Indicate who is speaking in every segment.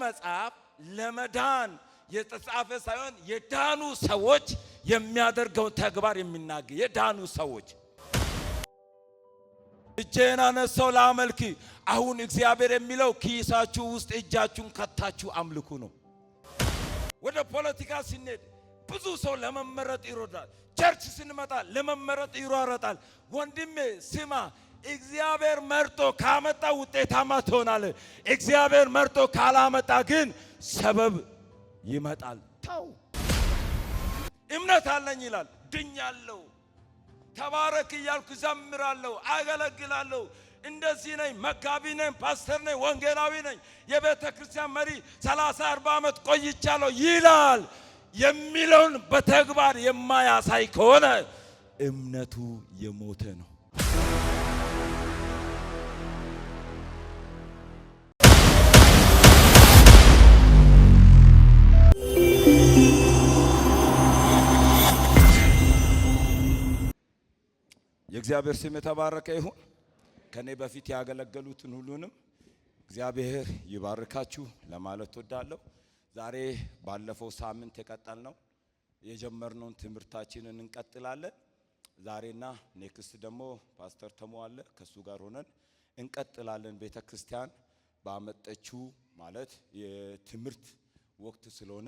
Speaker 1: መጽሐፍ ለመዳን የተጻፈ ሳይሆን የዳኑ ሰዎች የሚያደርገውን ተግባር የሚናገር የዳኑ ሰዎች እጄን አነሳው ላመልክ። አሁን እግዚአብሔር የሚለው ኪሳችሁ ውስጥ እጃችሁን ከታችሁ አምልኩ ነው። ወደ ፖለቲካ ሲነድ ብዙ ሰው ለመመረጥ ይሮዳል። ቸርች ስንመጣ ለመመረጥ ይሯሯጣል። ወንድሜ ስማ፣ እግዚአብሔር መርጦ ካመጣ ውጤታማ ትሆናለህ። እግዚአብሔር መርጦ ካላመጣ ግን ሰበብ ይመጣል። ተው። እምነት አለኝ ይላል፣ ድኛለሁ፣ ተባረክ እያልኩ ዘምራለሁ፣ አገለግላለሁ፣ እንደዚህ ነኝ፣ መጋቢ ነኝ፣ ፓስተር ነኝ፣ ወንጌላዊ ነኝ፣ የቤተ ክርስቲያን መሪ 30-40 ዓመት ቆይቻለሁ ይላል። የሚለውን በተግባር የማያሳይ ከሆነ እምነቱ የሞተ ነው። የእግዚአብሔር ስም የተባረከ ይሁን። ከኔ በፊት ያገለገሉትን ሁሉንም እግዚአብሔር ይባርካችሁ ለማለት ወዳለሁ። ዛሬ ባለፈው ሳምንት የቀጠልነው የጀመርነውን ትምህርታችንን እንቀጥላለን። ዛሬና ኔክስት ደግሞ ፓስተር ተሟለ ከሱ ጋር ሆነን እንቀጥላለን። ቤተክርስቲያን ባመጣችው ማለት የትምህርት ወቅት ስለሆነ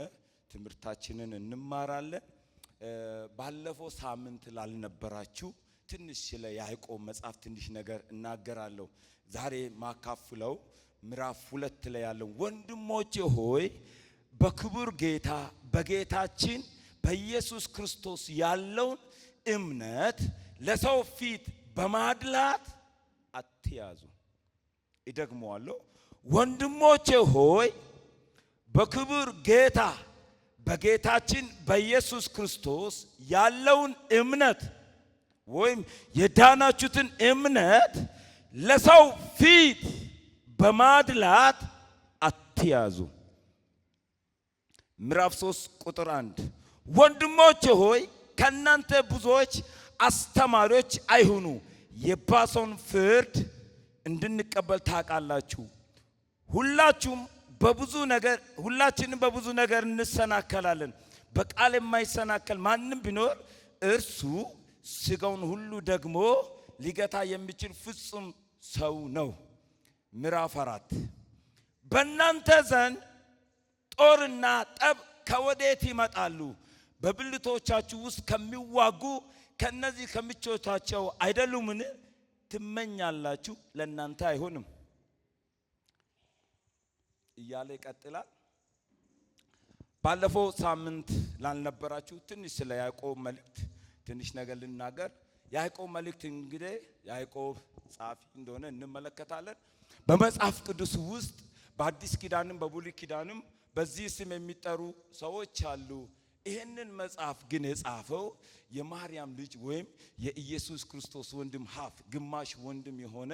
Speaker 1: ትምህርታችንን እንማራለን። ባለፈው ሳምንት ላልነበራችሁ ትንሽ ስለ ያዕቆብ መጽሐፍ ትንሽ ነገር እናገራለሁ። ዛሬ ማካፍለው ምዕራፍ 2 ላይ ያለው ወንድሞቼ ሆይ በክቡር ጌታ በጌታችን በኢየሱስ ክርስቶስ ያለውን እምነት ለሰው ፊት በማድላት አትያዙ። ይደግመዋለሁ። ወንድሞቼ ሆይ በክቡር ጌታ በጌታችን በኢየሱስ ክርስቶስ ያለውን እምነት ወይም የዳናችሁትን እምነት ለሰው ፊት በማድላት አትያዙ። ምዕራፍ 3 ቁጥር 1 ወንድሞቼ ሆይ ከናንተ ብዙዎች አስተማሪዎች አይሁኑ፣ የባሰውን ፍርድ እንድንቀበል ታውቃላችሁ። ሁላችንም በብዙ ነገር እንሰናከላለን። በቃል የማይሰናከል ማንም ቢኖር እርሱ ስጋውን ሁሉ ደግሞ ሊገታ የሚችል ፍጹም ሰው ነው። ምዕራፍ 4 በእናንተ ዘንድ ጦርና ጠብ ከወዴት ይመጣሉ? በብልቶቻችሁ ውስጥ ከሚዋጉ ከነዚህ ከምቾታቸው አይደሉምን? ትመኛላችሁ፣ ለእናንተ አይሆንም እያለ ይቀጥላል። ባለፈው ሳምንት ላልነበራችሁ ትንሽ ስለ ያዕቆብ መልእክት ትንሽ ነገር ልናገር። ያዕቆብ መልእክት እንግዲህ ያዕቆብ ጻፊ እንደሆነ እንመለከታለን። በመጽሐፍ ቅዱስ ውስጥ በአዲስ ኪዳንም በብሉይ ኪዳንም በዚህ ስም የሚጠሩ ሰዎች አሉ። ይህንን መጽሐፍ ግን የጻፈው የማርያም ልጅ ወይም የኢየሱስ ክርስቶስ ወንድም ሀፍ ግማሽ ወንድም የሆነ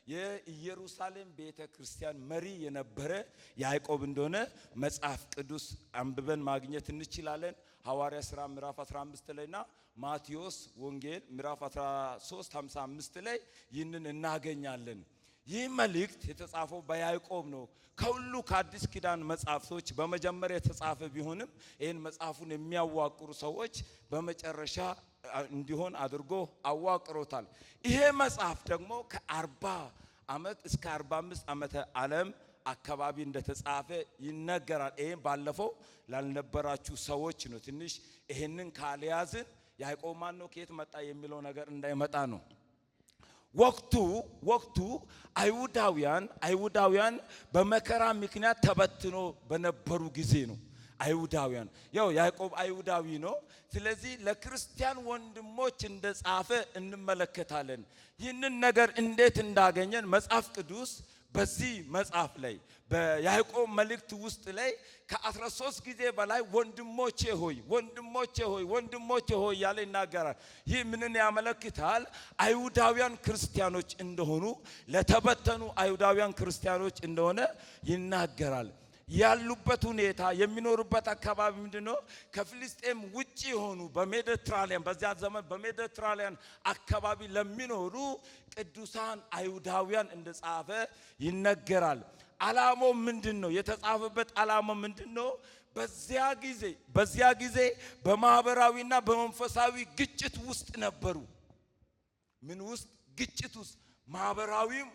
Speaker 1: የኢየሩሳሌም ቤተ ክርስቲያን መሪ የነበረ ያዕቆብ እንደሆነ መጽሐፍ ቅዱስ አንብበን ማግኘት እንችላለን። ሐዋርያ ሥራ ምዕራፍ 15 ላይና ማቴዎስ ወንጌል ምዕራፍ 13:55 ላይ ይህንን እናገኛለን። ይህ መልእክት የተጻፈው በያዕቆብ ነው። ከሁሉ ከአዲስ ኪዳን መጽሐፍቶች በመጀመሪያ የተጻፈ ቢሆንም ይህን መጽሐፉን የሚያዋቅሩ ሰዎች በመጨረሻ እንዲሆን አድርጎ አዋቅሮታል። ይሄ መጽሐፍ ደግሞ ከ40 ዓመት እስከ 45 ዓመተ ዓለም አካባቢ እንደተጻፈ ይነገራል። ይሄን ባለፈው ላልነበራችሁ ሰዎች ነው። ትንሽ ይሄንን ካልያዝን ያዕቆብ ማን ነው ከየት መጣ የሚለው ነገር እንዳይመጣ ነው። ወቅቱ አይሁዳውያን በመከራ ምክንያት ተበትኖ በነበሩ ጊዜ ነው። አይሁዳውያን ያዕቆብ አይሁዳዊ ነው። ስለዚህ ለክርስቲያን ወንድሞች እንደጻፈ እንመለከታለን። ይህንን ነገር እንዴት እንዳገኘን መጽሐፍ ቅዱስ በዚህ መጽሐፍ ላይ በያዕቆብ መልእክት ውስጥ ላይ ከ13 ጊዜ በላይ ወንድሞቼ ሆይ ያለ ይናገራል። ይህ ምንን ያመለክታል? አይሁዳውያን ክርስቲያኖች እንደሆኑ ለተበተኑ አይሁዳውያን ክርስቲያኖች እንደሆነ ይናገራል። ያሉበት ሁኔታ የሚኖሩበት አካባቢ ምንድነው? ከፍልስጤም ውጪ የሆኑ በሜዲትራኒያን በዚያ ዘመን በሜዲትራኒያን አካባቢ ለሚኖሩ ቅዱሳን አይሁዳውያን እንደጻፈ ይነገራል። ዓላማው ምንድነው? የተጻፈበት ዓላማው ምንድነው? በዚያ ጊዜ በማህበራዊና በመንፈሳዊ ግጭት ውስጥ ነበሩ። ምን ውስጥ? ግጭት ውስጥ፣ ማህበራዊም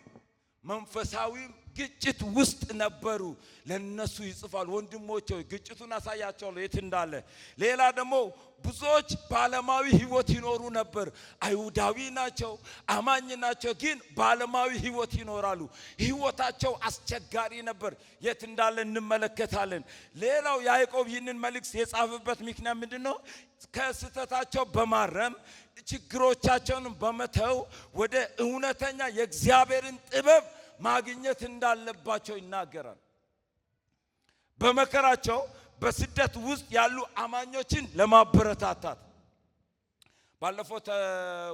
Speaker 1: መንፈሳዊም ግጭት ውስጥ ነበሩ። ለነሱ ይጽፋል። ወንድሞቼ ግጭቱን አሳያቸዋለሁ የት እንዳለ። ሌላ ደግሞ ብዙዎች በዓለማዊ ህይወት ይኖሩ ነበር። አይሁዳዊ ናቸው፣ አማኝ ናቸው፣ ግን በዓለማዊ ህይወት ይኖራሉ። ህይወታቸው አስቸጋሪ ነበር። የት እንዳለ እንመለከታለን። ሌላው ያዕቆብ ይህንን መልእክት የጻፈበት ምክንያት ምንድነው? ከስህተታቸው በማረም ችግሮቻቸውን በመተው ወደ እውነተኛ የእግዚአብሔርን ጥበብ ማግኘት እንዳለባቸው ይናገራል። በመከራቸው በስደት ውስጥ ያሉ አማኞችን ለማበረታታት ባለፈው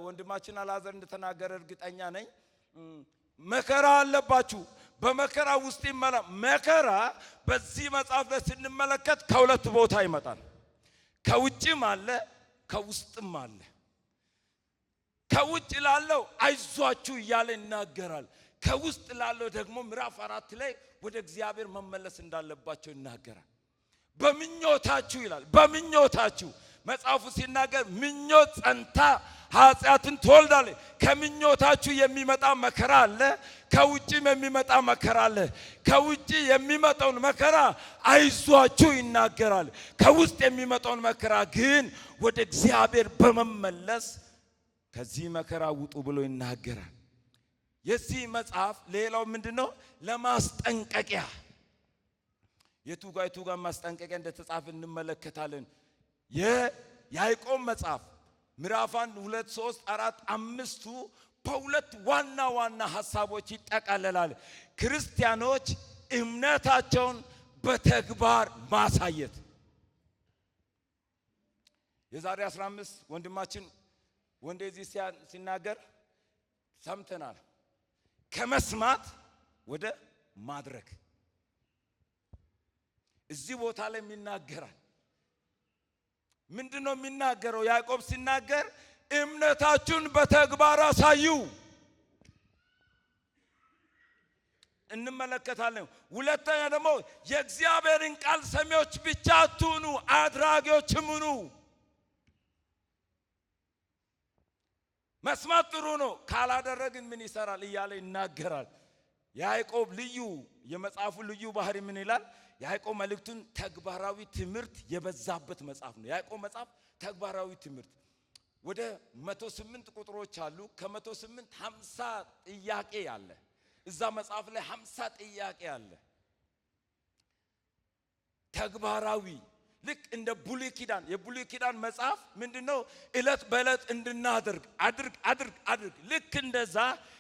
Speaker 1: ወንድማችን አልዓዛር እንደተናገረ እርግጠኛ ነኝ። መከራ አለባችሁ። በመከራ ውስጥ መከራ በዚህ መጽሐፍ ላይ ስንመለከት ከሁለት ቦታ ይመጣል። ከውጭም አለ፣ ከውስጥም አለ። ከውጭ ላለው አይዟችሁ እያለ ይናገራል። ከውስጥ ላለው ደግሞ ምዕራፍ 4 ላይ ወደ እግዚአብሔር መመለስ እንዳለባቸው ይናገራል። በምኞታችሁ ይላል። በምኞታችሁ መጽሐፉ ሲናገር ምኞት ጸንታ ኃጢአትን ትወልዳለች። ከምኞታችሁ የሚመጣ መከራ አለ፣ ከውጭም የሚመጣ መከራ አለ። ከውጭ የሚመጣውን መከራ አይዟችሁ ይናገራል። ከውስጥ የሚመጣውን መከራ ግን ወደ እግዚአብሔር በመመለስ ከዚህ መከራ ውጡ ብሎ ይናገራል። የዚህ መጽሐፍ ሌላው ምንድነው? ለማስጠንቀቂያ የቱጋ ማስጠንቀቂያ እንደተጻፈ እንመለከታለን። የያዕቆብ መጽሐፍ ምዕራፍ 1 2 3 4 5ቱ በሁለት ዋና ዋና ሐሳቦች ይጠቃለላል። ክርስቲያኖች እምነታቸውን በተግባር ማሳየት። የዛሬ 15 ወንድማችን ወንዴዚህ ሲናገር ሰምተናል። ከመስማት ወደ ማድረግ እዚህ ቦታ ላይ የሚናገራል። ምንድነው የሚናገረው? ያዕቆብ ሲናገር እምነታችሁን በተግባር አሳዩ እንመለከታለን። ሁለተኛ ደግሞ የእግዚአብሔርን ቃል ሰሚዎች ብቻ አትሁኑ፣ አድራጊዎችም ሁኑ። መስማት ጥሩ ነው፣ ካላደረግን ምን ይሰራል እያለ ይናገራል። ያዕቆብ የመጽሐፉ ልዩ ባህሪ ምን ይላል? ያዕቆብ መልእክቱን ተግባራዊ ትምህርት የበዛበት መጽሐፍ ነው። ያዕቆብ መጽሐፍ ተግባራዊ ትምህርት ወደ 108 ቁጥሮች አሉ። ከ108 50 ጥያቄ አለ። እዛ መጽሐፍ ላይ 50 ጥያቄ አለ። ተግባራዊ ልክ እንደ ብሉይ ኪዳን የብሉይ ኪዳን መጽሐፍ ምንድነው? እለት በእለት እንድናደርግ አድርግ። ልክ እንደዛ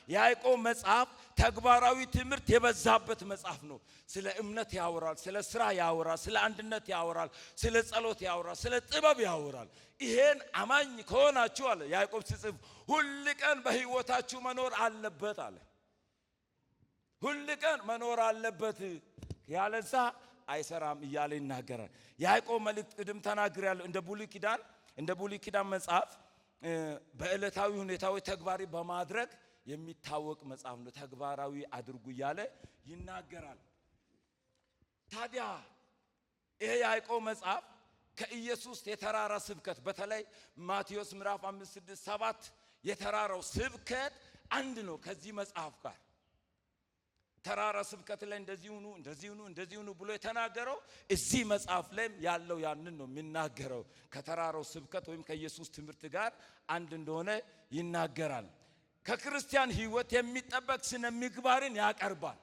Speaker 1: ያዕቆብ መጽሐፍ ተግባራዊ ትምህርት የበዛበት መጽሐፍ ነው። ስለ እምነት ያወራል፣ ስለ ስራ ያወራል፣ ስለ አንድነት ያወራል፣ ስለ ጸሎት ያወራል፣ ስለ ጥበብ ያወራል። ይሄን አማኝ ከሆናችሁ አለ ያዕቆብ ሲጽፍ ሁል ቀን በህይወታችሁ መኖር አለበት አለ። ሁል ቀን መኖር አለበት፣ ያለዛ አይሰራም እያለ ይናገራል። ያዕቆብ መልእክት ቅድም ተናግሬያለሁ። እንደ ብሉይ ኪዳን መጽሐፍ በዕለታዊ ሁኔታዎች ተግባሪ በማድረግ የሚታወቅ መጽሐፍ ነው። ተግባራዊ አድርጉ እያለ ይናገራል። ታዲያ ይሄ ያዕቆብ መጽሐፍ ከኢየሱስ የተራራ ስብከት በተለይ ማቴዎስ ምዕራፍ 5 6 7 የተራራው ስብከት አንድ ነው ከዚህ መጽሐፍ ጋር። ተራራ ስብከት ላይ እንደዚህ ሁኑ ብሎ የተናገረው እዚህ መጽሐፍ ላይም ያለው ያንን ነው የሚናገረው። ከተራራው ስብከት ወይም ከኢየሱስ ትምህርት ጋር አንድ እንደሆነ ይናገራል። ከክርስቲያን ሕይወት የሚጠበቅ ስነ ምግባርን ያቀርባል።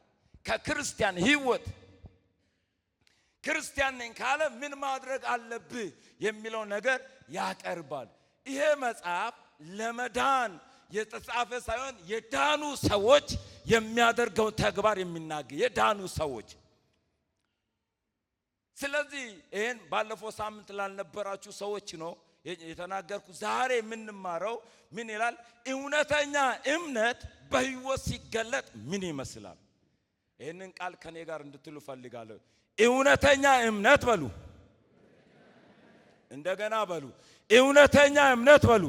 Speaker 1: ከክርስቲያን ሕይወት ክርስቲያን ነኝ ካለ ምን ማድረግ አለብህ የሚለው ነገር ያቀርባል። ይሄ መጽሐፍ ለመዳን የተጻፈ ሳይሆን የዳኑ ሰዎች የሚያደርገውን ተግባር የሚናገር የዳኑ ሰዎች። ስለዚህ ይሄን ባለፈው ሳምንት ላልነበራችሁ ሰዎች ነው የተናገርኩ። ዛሬ የምንማረው ምን ይላል? እውነተኛ እምነት በሕይወት ሲገለጥ ምን ይመስላል? ይሄንን ቃል ከኔ ጋር እንድትሉ ፈልጋለሁ። እውነተኛ እምነት በሉ፣ እንደገና በሉ፣ እውነተኛ እምነት በሉ።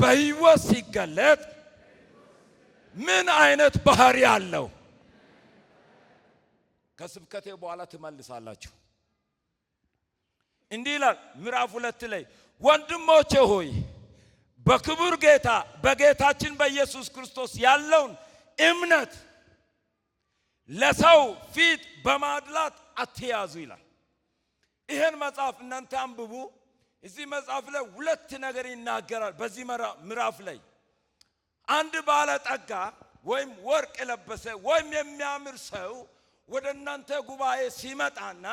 Speaker 1: በሕይወት ሲገለጥ ምን አይነት ባህሪ አለው? ከስብከቴ በኋላ ትመልሳላችሁ። እንዲህ ይላል ምዕራፍ 2 ላይ ወንድሞቼ ሆይ በክቡር ጌታ በጌታችን በኢየሱስ ክርስቶስ ያለውን እምነት ለሰው ፊት በማድላት አትያዙ ይላል። ይሄን መጽሐፍ እናንተ አንብቡ። እዚህ መጽሐፍ ላይ ሁለት ነገር ይናገራል። በዚህ ምዕራፍ ላይ አንድ ባለጠጋ ወይም ወርቅ የለበሰ ወይም የሚያምር ሰው ወደ እናንተ ጉባኤ ሲመጣና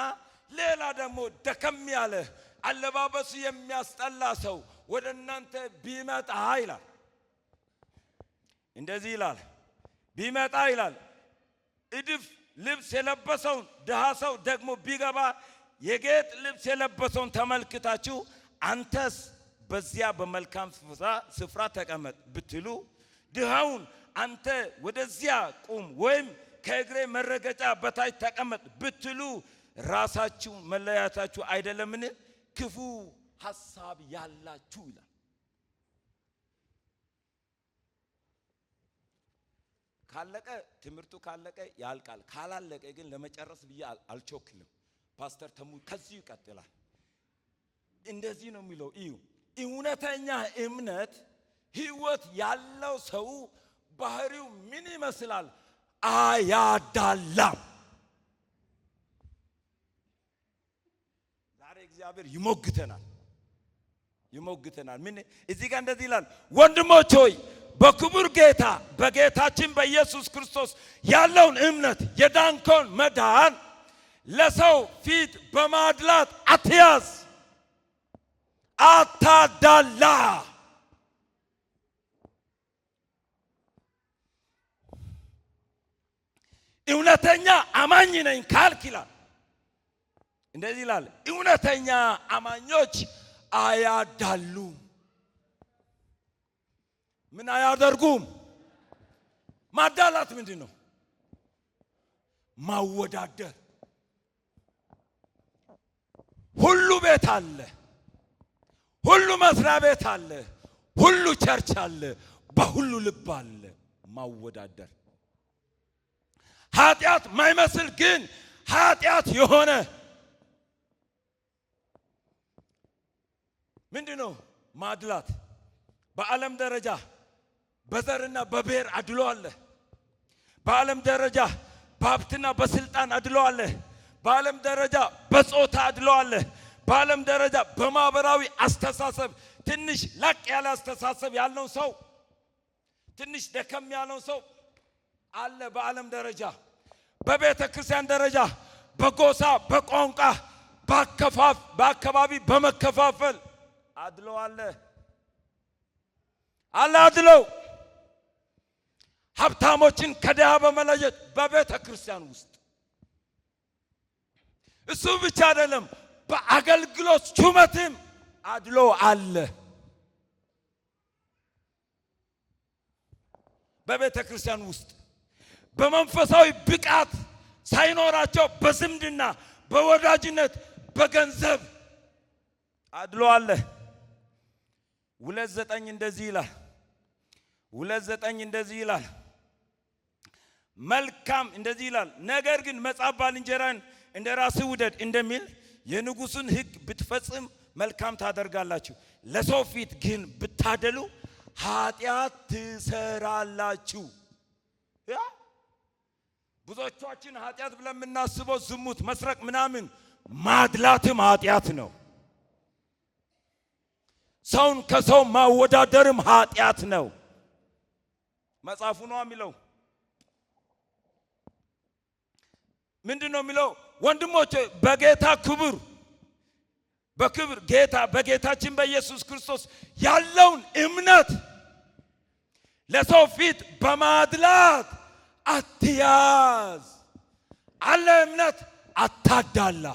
Speaker 1: ሌላ ደግሞ ደከም ያለ አለባበሱ የሚያስጠላ ሰው ወደ እናንተ ቢመጣ ይላል። እንደዚህ ይላል ቢመጣ ይላል እድፍ ልብስ የለበሰውን ድሃ ሰው ደግሞ ቢገባ የጌጥ ልብስ የለበሰውን ተመልክታችሁ አንተስ በዚያ በመልካም ስፍራ ተቀመጥ ብትሉ ድሃውን አንተ ወደዚያ ቁም ወይም ከእግሬ መረገጫ በታች ተቀመጥ ብትሉ ራሳችሁ መለያታችሁ አይደለምን? ክፉ ሐሳብ ያላችሁ ይላል። ካለቀ ትምህርቱ ካለቀ ያልቃል። ካላለቀ ግን ለመጨረስ ብዬ አልቾክልም። ፓስተር ተሙ ከዚህ ይቀጥላል። እንደዚህ ነው የሚለው እዩ እውነተኛ እምነት ህይወት ያለው ሰው ባህሪው ምን ይመስላል? አያዳላም። ዛሬ እግዚአብሔር ይሞግተናል። ምን እዚህ ጋር እንደዚህ ይላል ወንድሞች ሆይ በክቡር ጌታ በጌታችን በኢየሱስ ክርስቶስ ያለውን እምነት የዳንከውን መዳን ለሰው ፊት በማድላት አትያዝ፣ አታዳላ። እውነተኛ አማኝ ነኝ ካልክ ይላል እንደዚህ ይላል እውነተኛ አማኞች አያዳሉም። ምን አያደርጉም? ማዳላት ምንድን ነው? ማወዳደር። ሁሉ ቤት አለ፣ ሁሉ መስሪያ ቤት አለ፣ ሁሉ ቸርች አለ፣ በሁሉ ልብ አለ። ማወዳደር ኃጢአት ማይመስል ግን ኃጢአት የሆነ ምንድነው? ማድላት። በዓለም ደረጃ በዘርና በብሔር አድሎ አለ። በዓለም ደረጃ በሀብትና በስልጣን አድሎ አለ። በዓለም ደረጃ በጾታ አድሎ አለ። በዓለም ደረጃ በማህበራዊ አስተሳሰብ ትንሽ ላቅ ያለ አስተሳሰብ ያለው ሰው ትንሽ ደከም ያለው ሰው አለ። በዓለም ደረጃ በቤተ ክርስቲያን ደረጃ በጎሳ በቋንቋ በአካባቢ በመከፋፈል አድሎ አለ አድሎ ሀብታሞችን ከድሃ በመለየት በቤተ ክርስቲያን ውስጥ እሱ ብቻ አይደለም፣ በአገልግሎት ሹመትም አድሎ አለ። በቤተ ክርስቲያን ውስጥ በመንፈሳዊ ብቃት ሳይኖራቸው በዝምድና በወዳጅነት በገንዘብ አድሎ አለ። 2:9 እንደዚህ ይላል 2:9 እንደዚህ ይላል መልካም እንደዚህ ይላል ነገር ግን መጻፍ ባልንጀራን እንደ ራስህ ውደድ እንደሚል የንጉሥን ሕግ ብትፈጽም መልካም ታደርጋላችሁ። ለሰው ፊት ግን ብታደሉ ኃጢአት ትሰራላችሁ። ብዙዎቻችን ኃጢአት ብለን የምናስበው ዝሙት፣ መስረቅ ምናምን፣ ማድላትም ኃጢአት ነው። ሰውን ከሰው ማወዳደርም ኃጢአት ነው። መጽሐፉ ነው የሚለው። ምንድነው የሚለው? ወንድሞቼ በጌታ በክብር ጌታ በጌታችን በኢየሱስ ክርስቶስ ያለውን እምነት ለሰው ፊት በማድላት አትያዝ። አለ እምነት አታዳላ።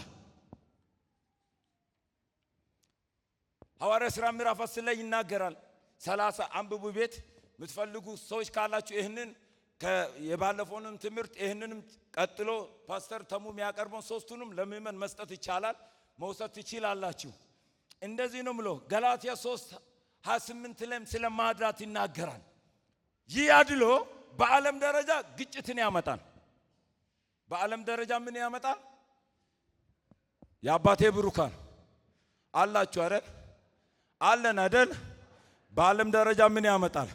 Speaker 1: ሐዋርያ ሥራ ምዕራፍ 10 ላይ ይናገራል። 30 አንብቡ ቤት የምትፈልጉ ሰዎች ካላችሁ ይህንን የባለፈውንም ትምህርት ይህንንም ቀጥሎ ፓስተር ተሙ የሚያቀርበውን ሶስቱንም ለምእመን መስጠት ይቻላል፣ መውሰድ ትችላላችሁ። እንደዚህ ነው ብሎ ገላትያ 3:28 ላይም ስለ ማድላት ይናገራል። ይህ አድሎ በዓለም ደረጃ ግጭትን ያመጣል። በዓለም ደረጃ ምን ያመጣል? የአባቴ ብሩካን አላችሁ አይደል? አለን አይደል? በዓለም ደረጃ ምን ያመጣል?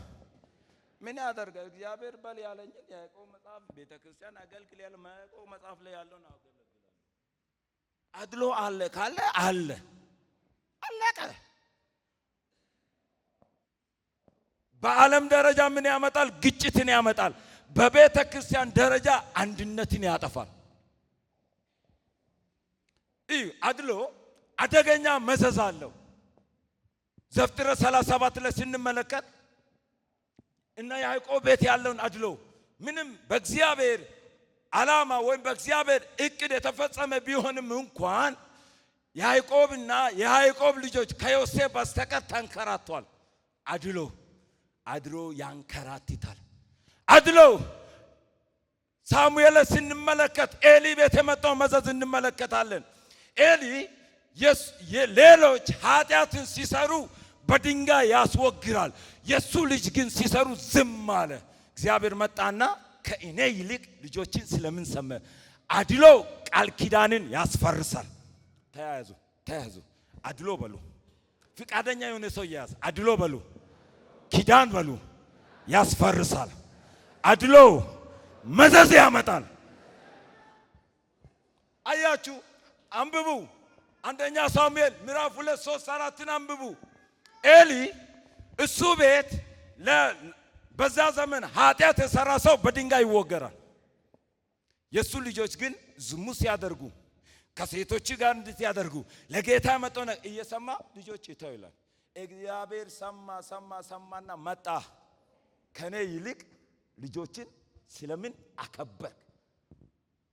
Speaker 1: ምን ያደርጋል? እግዚአብሔር በል ያለኝን ያዕቆብ መጽሐፍ ቤተክርስቲያን አገልግል ያለ ያዕቆብ መጽሐፍ ላይ ያለው ነው አገልግል። አድሎ አለ ካለ አለ አለቀ። በዓለም ደረጃ ምን ያመጣል? ግጭትን ያመጣል። በቤተ ክርስቲያን ደረጃ አንድነትን ያጠፋል። አድሎ አደገኛ መዘዝ አለው። ዘፍጥረት 37 ላይ ስንመለከት እና ያዕቆብ ቤት ያለውን አድሎ ምንም በእግዚአብሔር ዓላማ ወይም በእግዚአብሔር እቅድ የተፈጸመ ቢሆንም እንኳን ያዕቆብና የያዕቆብ ልጆች ከዮሴፍ በስተቀር ተንከራቷል። አድሎ ያንከራትታል። አድሎ ሳሙኤል ስንመለከት ኤሊ ቤት የመጣው መዘዝ እንመለከታለን። ኤሊ ሌሎች ኃጢአትን ሲሰሩ በድንጋይ ያስወግራል። የሱ ልጅ ግን ሲሰሩ ዝም አለ። እግዚአብሔር መጣና ከእኔ ይልቅ ልጆችን ስለምን ሰመ? አድሎ ቃል ኪዳንን ያስፈርሳል። ተያዙ አድሎ በሉ። ፍቃደኛ የሆነ ሰው ያዝ። አድሎ በሉ፣ ኪዳን በሉ። ያስፈርሳል። አድሎ መዘዝ ያመጣል። አያችሁ፣ አንብቡ። አንደኛ ሳሙኤል ምዕራፍ 2 3 4 አንብቡ። ኤሊ እሱ ቤት በዛ ዘመን ኃጢአት የሰራ ሰው በድንጋይ ይወገራል። የሱ ልጆች ግን ዝሙት ሲያደርጉ ከሴቶች ጋር እንዴት ያደርጉ ለጌታ መጣው እየሰማ ልጆች ይተው ይላል። እግዚአብሔር ሰማና መጣ። ከኔ ይልቅ ልጆችን ስለምን አከበርክ?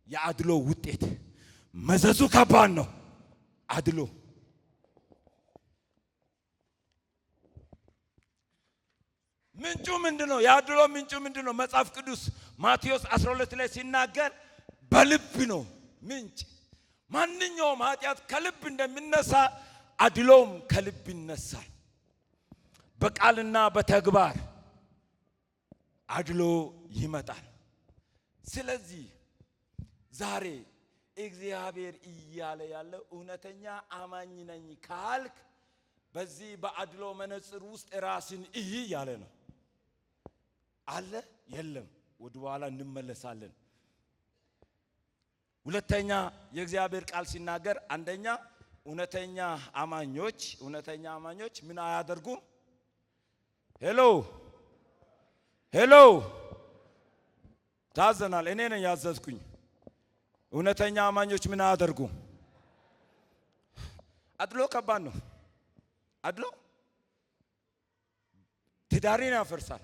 Speaker 1: የአድሎ ውጤት መዘዙ ከባድ ነው። አድሎ ምንጩ ምንድነው? የአድሎ ምንጩ ምንድነው? መጽሐፍ ቅዱስ ማቴዎስ 12 ላይ ሲናገር በልብ ነው ምንጭ። ማንኛውም ኃጢአት ከልብ እንደሚነሳ አድሎም ከልብ ይነሳል። በቃልና በተግባር አድሎ ይመጣል። ስለዚህ ዛሬ እግዚአብሔር እያለ ያለው እውነተኛ አማኝ ነኝ ካልክ በዚህ በአድሎ መነጽር ውስጥ ራስን እይ ያለ ነው። አለ የለም፣ ወደ ኋላ እንመለሳለን። ሁለተኛ የእግዚአብሔር ቃል ሲናገር አንደኛ እውነተኛ አማኞች ምን አያደርጉም? ሄሎ ታዘናል። እኔ ነኝ ያዘዝኩኝ። እውነተኛ አማኞች ምን አያደርጉም? አድሎ ከባድ ነው። አድሎ ትዳርን ያፈርሳል።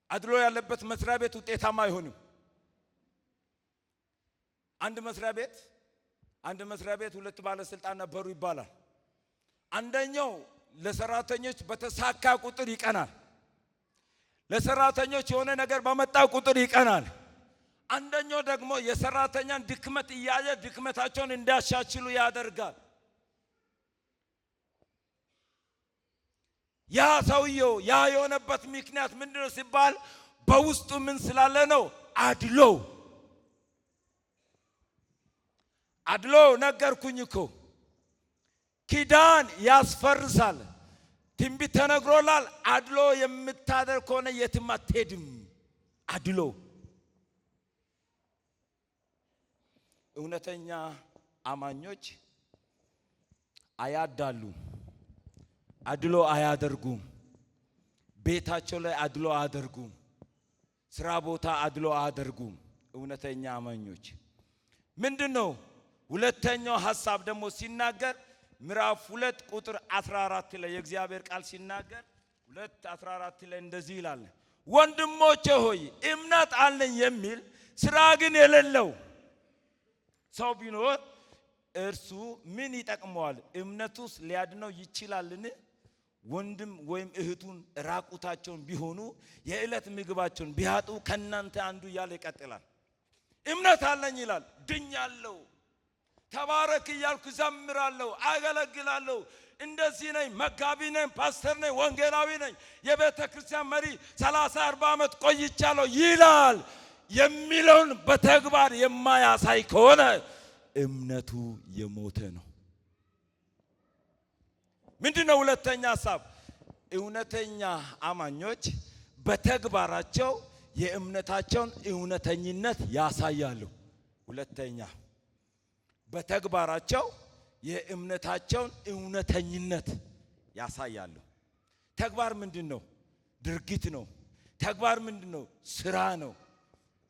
Speaker 1: አድሎ ያለበት መስሪያ ቤት ውጤታማ አይሆንም። አንድ መስሪያ ቤት ሁለት ባለስልጣን ነበሩ ይባላል። አንደኛው ለሰራተኞች በተሳካ ቁጥር ይቀናል። ለሰራተኞች የሆነ ነገር በመጣ ቁጥር ይቀናል። አንደኛው ደግሞ የሰራተኛን ድክመት እያየ ድክመታቸውን እንዲያሻሽሉ ያደርጋል። ያ ሰውየው ያ የሆነበት ምክንያት ምንድነው ሲባል በውስጡ ምን ስላለ ነው? አድሎ ነገርኩኝ እኮ ኪዳን ያስፈርሳል። ትንቢት ተነግሮላል። አድሎ የምታደርግ ከሆነ የትም አትሄድም። አድሎ እውነተኛ አማኞች አያዳሉም። አድሎ አያደርጉም። ቤታቸው ላይ አድሎ አያደርጉም። ስራ ቦታ አድሎ አያደርጉም። እውነተኛ አማኞች ምንድነው? ሁለተኛው ሐሳብ ደግሞ ሲናገር ምዕራፍ 2 ቁጥር 14 ላይ የእግዚአብሔር ቃል ሲናገር 2:14 ላይ እንደዚህ ይላል፣ ወንድሞቼ ሆይ እምነት አለኝ የሚል ስራ ግን የሌለው ሰው ቢኖር እርሱ ምን ይጠቅመዋል? እምነቱስ ሊያድነው ይችላልን? ወንድም ወይም እህቱን ራቁታቸውን ቢሆኑ የዕለት ምግባቸውን ቢያጡ ከናንተ አንዱ እያለ ይቀጥላል። እምነት አለኝ ይላል፣ ድኛለሁ፣ ተባረክ እያልኩ ዘምራለሁ፣ አገለግላለሁ፣ እንደዚህ ነኝ፣ መጋቢ ነኝ፣ ፓስተር ነኝ፣ ወንጌላዊ ነኝ፣ የቤተ ክርስቲያን መሪ 30-40 ዓመት ቆይቻለሁ ይላል። የሚለውን በተግባር የማያሳይ ከሆነ እምነቱ የሞተ ነው። ምንድነው ሁለተኛ ሐሳብ? እውነተኛ አማኞች በተግባራቸው የእምነታቸውን እውነተኝነት ያሳያሉ። ሁለተኛ በተግባራቸው የእምነታቸውን እውነተኝነት ያሳያሉ። ተግባር ምንድነው? ድርጊት ነው። ተግባር ምንድነው? ስራ ነው።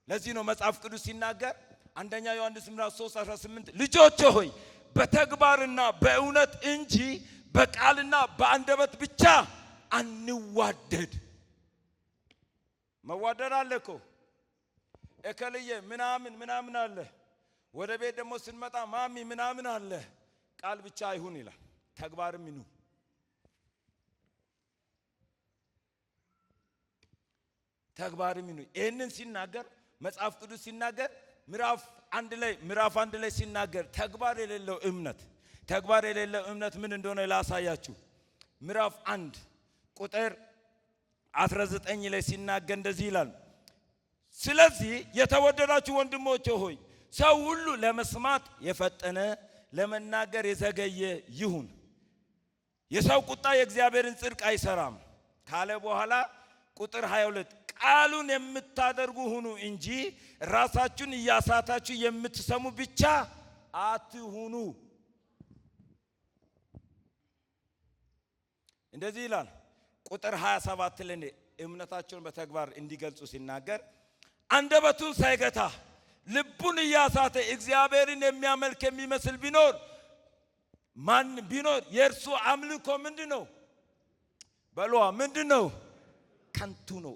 Speaker 1: ለዚህ ነው መጽሐፍ ቅዱስ ሲናገር አንደኛ ዮሐንስ ምዕራፍ 3:18 ልጆች ሆይ በተግባርና በእውነት እንጂ በቃልና በአንደበት ብቻ አንዋደድ። መዋደድ አለ እኮ እከልዬ ምናምን አለ። ወደ ቤት ደግሞ ስንመጣ ማሚ ምናምን አለ። ቃል ብቻ አይሁን ይላል፣ ተግባርም ይኑ። ተግባርም ይኑ። ይህንን ሲናገር መጽሐፍ ቅዱስ ሲናገር ምዕራፍ አንድ ላይ ሲናገር ተግባር የሌለው እምነት ምን እንደሆነ ላሳያችሁ። ምዕራፍ 1 ቁጥር 19 ላይ ሲናገር እንደዚህ ይላል፣ ስለዚህ የተወደዳችሁ ወንድሞቼ ሆይ ሰው ሁሉ ለመስማት የፈጠነ ለመናገር የዘገየ ይሁን፣ የሰው ቁጣ የእግዚአብሔርን ጽድቅ አይሰራም ካለ በኋላ ቁጥር 22 ቃሉን የምታደርጉ ሁኑ እንጂ ራሳችሁን እያሳታችሁ የምትሰሙ ብቻ አትሁኑ። እንደዚህ ይላል። ቁጥር 27 ላይ እምነታቸውን በተግባር እንዲገልጹ ሲናገር አንደበቱን ሳይገታ ልቡን እያሳተ እግዚአብሔርን የሚያመልክ የሚመስል ቢኖር ማን ቢኖር የእርሱ አምልኮ ምንድነው? በሏ ምንድነው? ከንቱ ነው።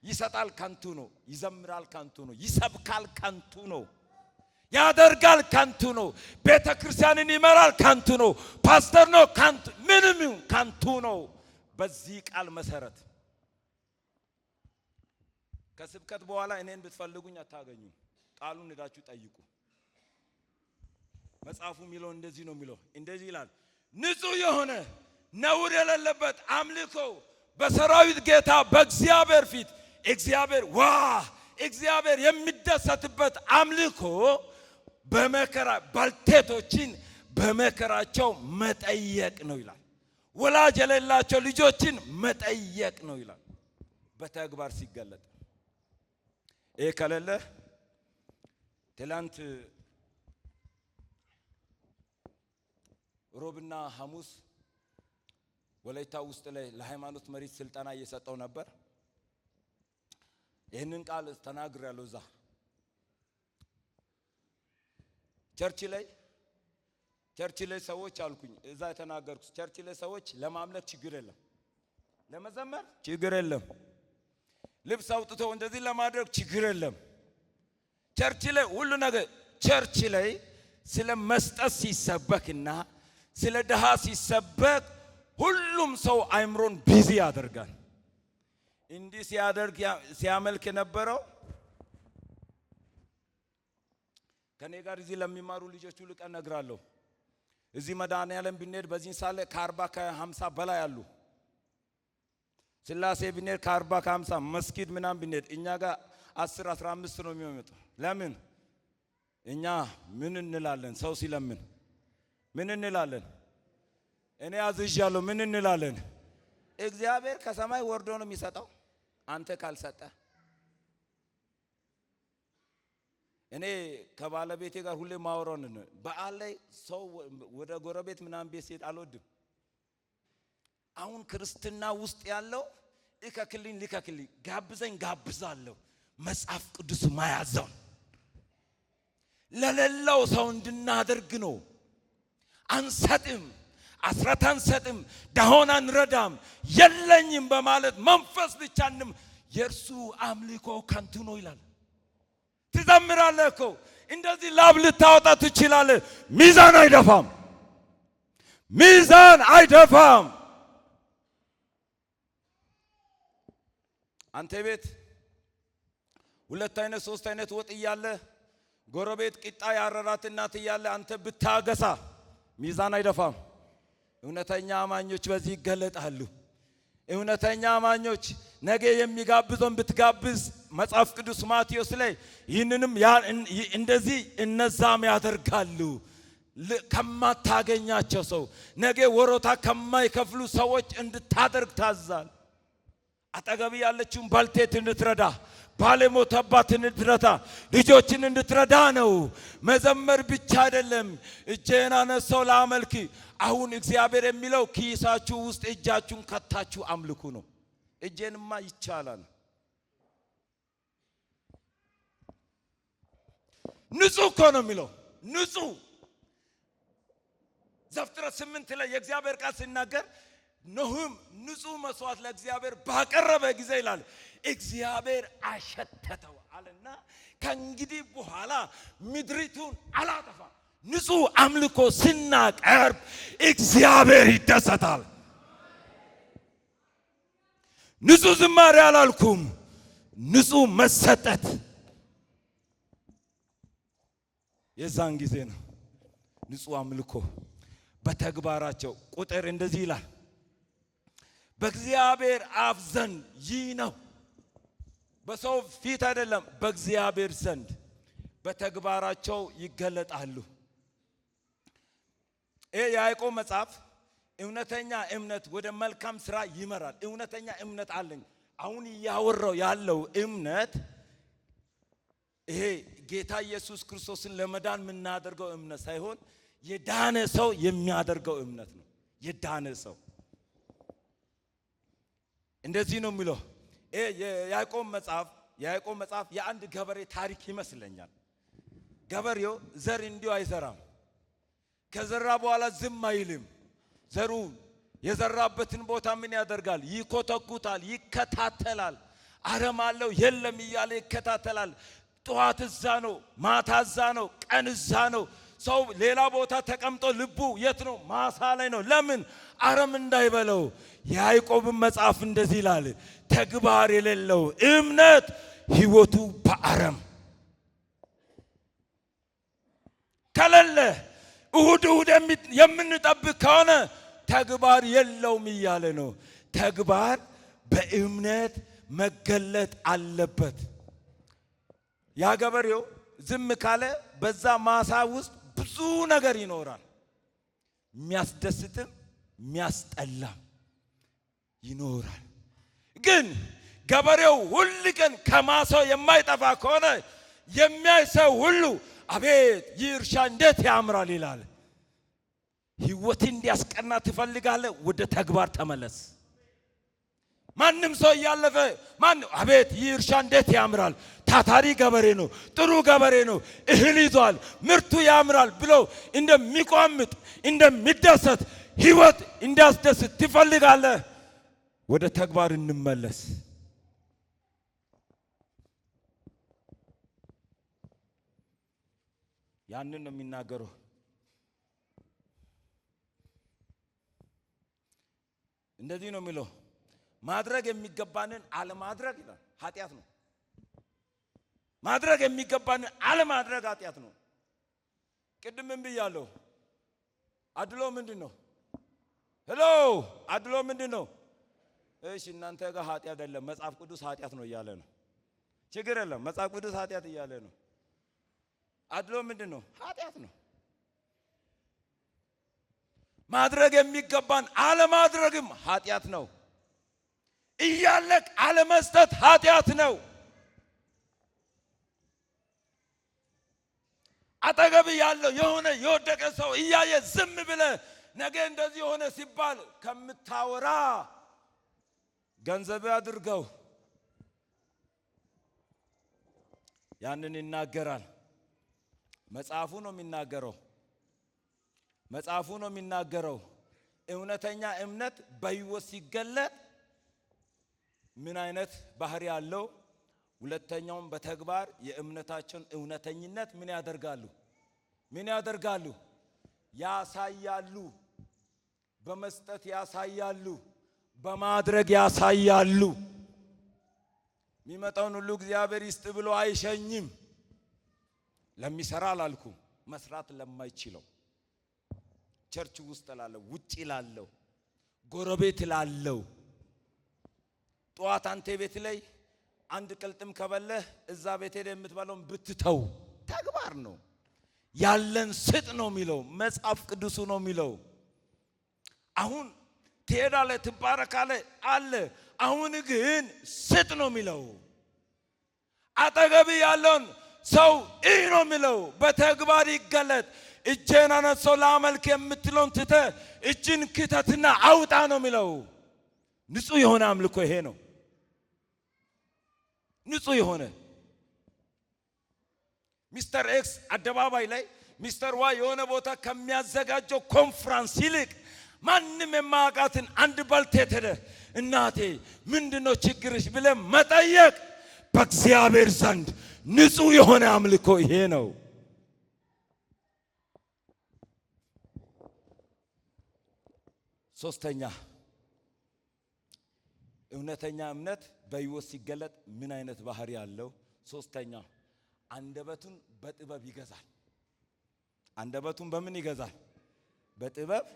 Speaker 1: ይሰጣል ከንቱ ነው። ይዘምራል ከንቱ ነው። ይሰብካል ከንቱ ነው። ያደርጋል ከንቱ ነው። ቤተ ክርስቲያንን ይመራል ከንቱ ነው። ፓስተር ነው ከንቱ፣ ምንም ከንቱ ነው። በዚህ ቃል መሰረት ከስብከት በኋላ እኔን ብትፈልጉኝ አታገኙም። ቃሉን ሄዳችሁ ጠይቁ። መጽሐፉ የሚለው እንደዚህ ነው የሚለው። እንደዚህ ይላል፣ ንጹህ የሆነ ነውር የሌለበት አምልኮ በሰራዊት ጌታ በእግዚአብሔር ፊት እግዚአብሔር የሚደሰትበት አምልኮ በመከራ ባልቴቶችን በመከራቸው መጠየቅ ነው ይላል። ወላጅ የሌላቸው ልጆችን መጠየቅ ነው ይላል። በተግባር ሲገለጥ ይሄ ከሌለ ትላንት ሮብና ሐሙስ ወላይታ ውስጥ ላይ ለሃይማኖት መሪ ስልጠና እየሰጠው ነበር። ይህንን ቃል ተናግሬያለሁ። እዛ ቸርች ላይ ሰዎች አልኩኝ። እዛ የተናገርኩት ቸርች ላይ ሰዎች ለማምለክ ችግር የለም፣ ለመዘመር ችግር የለም፣ ልብስ አውጥተው እንደዚህ ለማድረግ ችግር የለም። ቸርች ላይ ሁሉ ነገር ቸርች ላይ ስለ መስጠት ሲሰበክና ስለ ድሃ ሲሰበክ ሁሉም ሰው አይምሮን ቢዚ ያደርጋል። እንዲህ ሲያመልክ የነበረው ከኔ ጋር እዚህ ለሚማሩ ልጆች ሁሉ ቀን እነግራለሁ። እዚህ መድኃኔዓለም ብንሄድ በዚህ ሳለ ከ40 ከ50 በላይ አሉ። ስላሴ ብንሄድ ከ40 ከ50 መስጊድ ምናምን ብንሄድ እኛ ጋር 10 15 ነው የሚመጣው። ለምን? እኛ ምን እንላለን? ሰው ሲለምን ምን እንላለን? እኔ አዝዣለሁ ምን እንላለን? እግዚአብሔር ከሰማይ ወርዶ ነው የሚሰጠው አንተ ካልሰጠ። እኔ ከባለቤቴ ጋር ሁሌ ማወራውን በዓል ላይ ሰው ወደ ጎረቤት ምናምን ቤት ሲሄድ አልወድም። አሁን ክርስትና ውስጥ ያለው ልከክልኝ ጋብዘኝ ጋብዛለሁ መጽሐፍ ቅዱስ ማያዘው ለሌላው ሰው እንድናደርግ ነው። አንሰጥም፣ አስራት አንሰጥም፣ ደሆን አንረዳም፣ የለኝም በማለት መንፈስ ብቻንም የእርሱ አምልኮ ከንቱ ነው ይላል። ትዘምራለህ እኮ እንደዚህ ላብ ልታወጣ ትችላለህ። ሚዛን አይደፋም። አንተ ቤት 2 አይነት 3 አይነት ወጥ እያለ ጎረቤት ቂጣ ያረራት እናት እያለ አንተ ብታገሳ ሚዛን አይደፋም። እውነተኛ አማኞች በዚህ ይገለጣሉ። እውነተኛ አማኞች ነገ የሚጋብዘውን ብትጋብዝ መጽሐፍ ቅዱስ ማቴዎስ ላይ ይህንንም እንደዚህ እነዛም ያደርጋሉ ከማታገኛቸው ሰው ነገ ወሮታ ከማይከፍሉ ሰዎች እንድታደርግ ታዛል። አጠገብ ያለችውን ባልቴት እንድትረዳ ባለሞተባት እንድትረዳ ልጆችን እንድትረዳ ነው። መዘመር ብቻ አይደለም። እጄን አነሳው ላመልክ። አሁን እግዚአብሔር የሚለው ኪሳችሁ ውስጥ እጃችሁን ከታችሁ አምልኩ ነው። እጄንማ ይቻላል። ንጹህ እኮ ነው የሚለው ንጹህ። ዘፍጥረት 8 ላይ የእግዚአብሔር ቃል ሲናገር ኖህም ንጹህ መስዋዕት ለእግዚአብሔር ባቀረበ ጊዜ ይላል እግዚአብሔር አሸተተው አለና ከእንግዲህ በኋላ ምድሪቱን አላጠፋ። ንጹህ አምልኮ ስናቀርብ እግዚአብሔር ይደሰታል። ንጹህ ዝማሬ አላልኩም፣ ንጹህ መሰጠት የዛን ጊዜ ነው። ንጹህ አምልኮ በተግባራቸው ቁጥር እንደዚህ ይላል በእግዚአብሔር አፍ ዘንድ ይህ ነው። በሰው ፊት አይደለም፣ በእግዚአብሔር ዘንድ በተግባራቸው ይገለጣሉ። የያዕቆብ መጽሐፍ እውነተኛ እምነት ወደ መልካም ስራ ይመራል። እውነተኛ እምነት አለኝ። አሁን እያወራው ያለው እምነት ይሄ ጌታ ኢየሱስ ክርስቶስን ለመዳን የምናደርገው እምነት ሳይሆን የዳነ ሰው የሚያደርገው እምነት ነው። የዳነ ሰው እንደዚህ ነው የሚለው የያዕቆብ መጽሐፍ የአንድ ገበሬ ታሪክ ይመስለኛል። ገበሬው ዘር እንዲሁ አይዘራም። ከዘራ በኋላ ዝም አይልም። ዘሩ የዘራበትን ቦታ ምን ያደርጋል? ይኮተኩታል፣ ይከታተላል። አረም አለው የለም እያለ ይከታተላል። ጠዋት እዛ ነው፣ ማታ እዛ ነው፣ ቀን እዛ ነው። ሰው ሌላ ቦታ ተቀምጦ ልቡ የት ነው? ማሳ ላይ ነው። ለምን? አረም እንዳይበለው። የያዕቆብን መጽሐፍ እንደዚህ ይላል ተግባር የሌለው እምነት ሕይወቱ በአረም ከሌለ እሁድ የምንጠብቅ ከሆነ ተግባር የለውም እያለ ነው። ተግባር በእምነት መገለጥ አለበት። ያ ገበሬው ዝም ካለ በዛ ማሳ ውስጥ ብዙ ነገር ይኖራል። የሚያስደስትም የሚያስጠላም ይኖራል። ግን ገበሬው ሁሉ ቀን ከማሳው የማይጠፋ ከሆነ የሚያይ ሰው ሁሉ አቤት ይህ እርሻ እንዴት ያምራል ይላል። ሕይወት እንዲያስቀና ትፈልጋለህ? ወደ ተግባር ተመለስ። ማንም ሰው እያለፈ አቤት ይህ እርሻ እንዴት ያምራል፣ ታታሪ ገበሬ ነው፣ ጥሩ ገበሬ ነው፣ እህል ይዟል፣ ምርቱ ያምራል ብሎ እንደሚቋምጥ እንደሚደሰት ሕይወት እንዲያስደስት ትፈልጋለህ? ወደ ተግባር እንመለስ። ያንን ነው የሚናገረው። እንደዚህ ነው የሚለው ማድረግ የሚገባንን አለማድረግ ይላል ኃጢአት ነው። ማድረግ የሚገባንን አለማድረግ ኃጢአት ነው። ቅድምም ብያለሁ። አድሎ ምንድን ነው? ሄሎ አድሎ ምንድን ነው? እሺ እናንተ ጋር ኃጢአት አይደለም፣ መጽሐፍ ቅዱስ ኃጢአት ነው እያለ ነው። ችግር የለም፣ መጽሐፍ ቅዱስ ኃጢአት እያለ ነው። አድሎ ምንድን ነው? ኃጢአት ነው። ማድረግ የሚገባን አለማድረግም ኃጢአት ነው። እያለቅ አለመስጠት ኃጢአት ነው። አጠገብ ያለው የሆነ የወደቀ ሰው እያየ ዝም ብለ ነገ እንደዚህ ሆነ ሲባል ከምታወራ ገንዘብ አድርገው። ያንን ይናገራል። መጽሐፉ ነው የሚናገረው። መጽሐፉ ነው የሚናገረው። እውነተኛ እምነት በሕይወት ሲገለጥ ምን አይነት ባህሪ ያለው? ሁለተኛውም በተግባር የእምነታቸውን እውነተኝነት ምን ያደርጋሉ? ምን ያደርጋሉ? ያሳያሉ። በመስጠት ያሳያሉ። በማድረግ ያሳያሉ። የሚመጣውን ሁሉ እግዚአብሔር ይስጥ ብሎ አይሸኝም። ለሚሰራ አላልኩም፣ መስራት ለማይችለው ቸርች ውስጥ ላለው፣ ውጪ ላለው፣ ጎረቤት ላለው። ጠዋት አንተ ቤት ላይ አንድ ቅልጥም ከበለህ እዛ ቤት ሄደህ የምትበላውን ብትተው ተግባር ነው። ያለን ስጥ ነው የሚለው መጽሐፍ ቅዱሱ ነው የሚለው። አሁን ትሄዳለህ ትባረካለህ አለ። አሁን ግን ስጥ ነው የሚለው። አጠገብ ያለውን ሰው ይህ ነው የሚለው። በተግባር ይገለጥ። እጄን አነሳው ላመልክ የምትለውን ትተህ እጅን ክተትና አውጣ ነው የሚለው። ንጹህ የሆነ አምልኮ ይሄ ነው። ንጹህ የሆነ ሚስተር ኤክስ አደባባይ ላይ ሚስተር ዋይ የሆነ ቦታ ከሚያዘጋጀው ኮንፈረንስ ይልቅ ማንም የማያውቃትን አንድ ባልቴት ሄደህ እናቴ ምንድነው ችግርሽ ብለህ መጠየቅ በእግዚአብሔር ዘንድ ንጹህ የሆነ አምልኮ ይሄ ነው። ሶስተኛ እውነተኛ እምነት በሕይወት ሲገለጥ ምን አይነት ባህሪ ያለው? ሶስተኛ አንደበቱን በጥበብ ይገዛል። አንደበቱን በምን ይገዛል? በጥበብ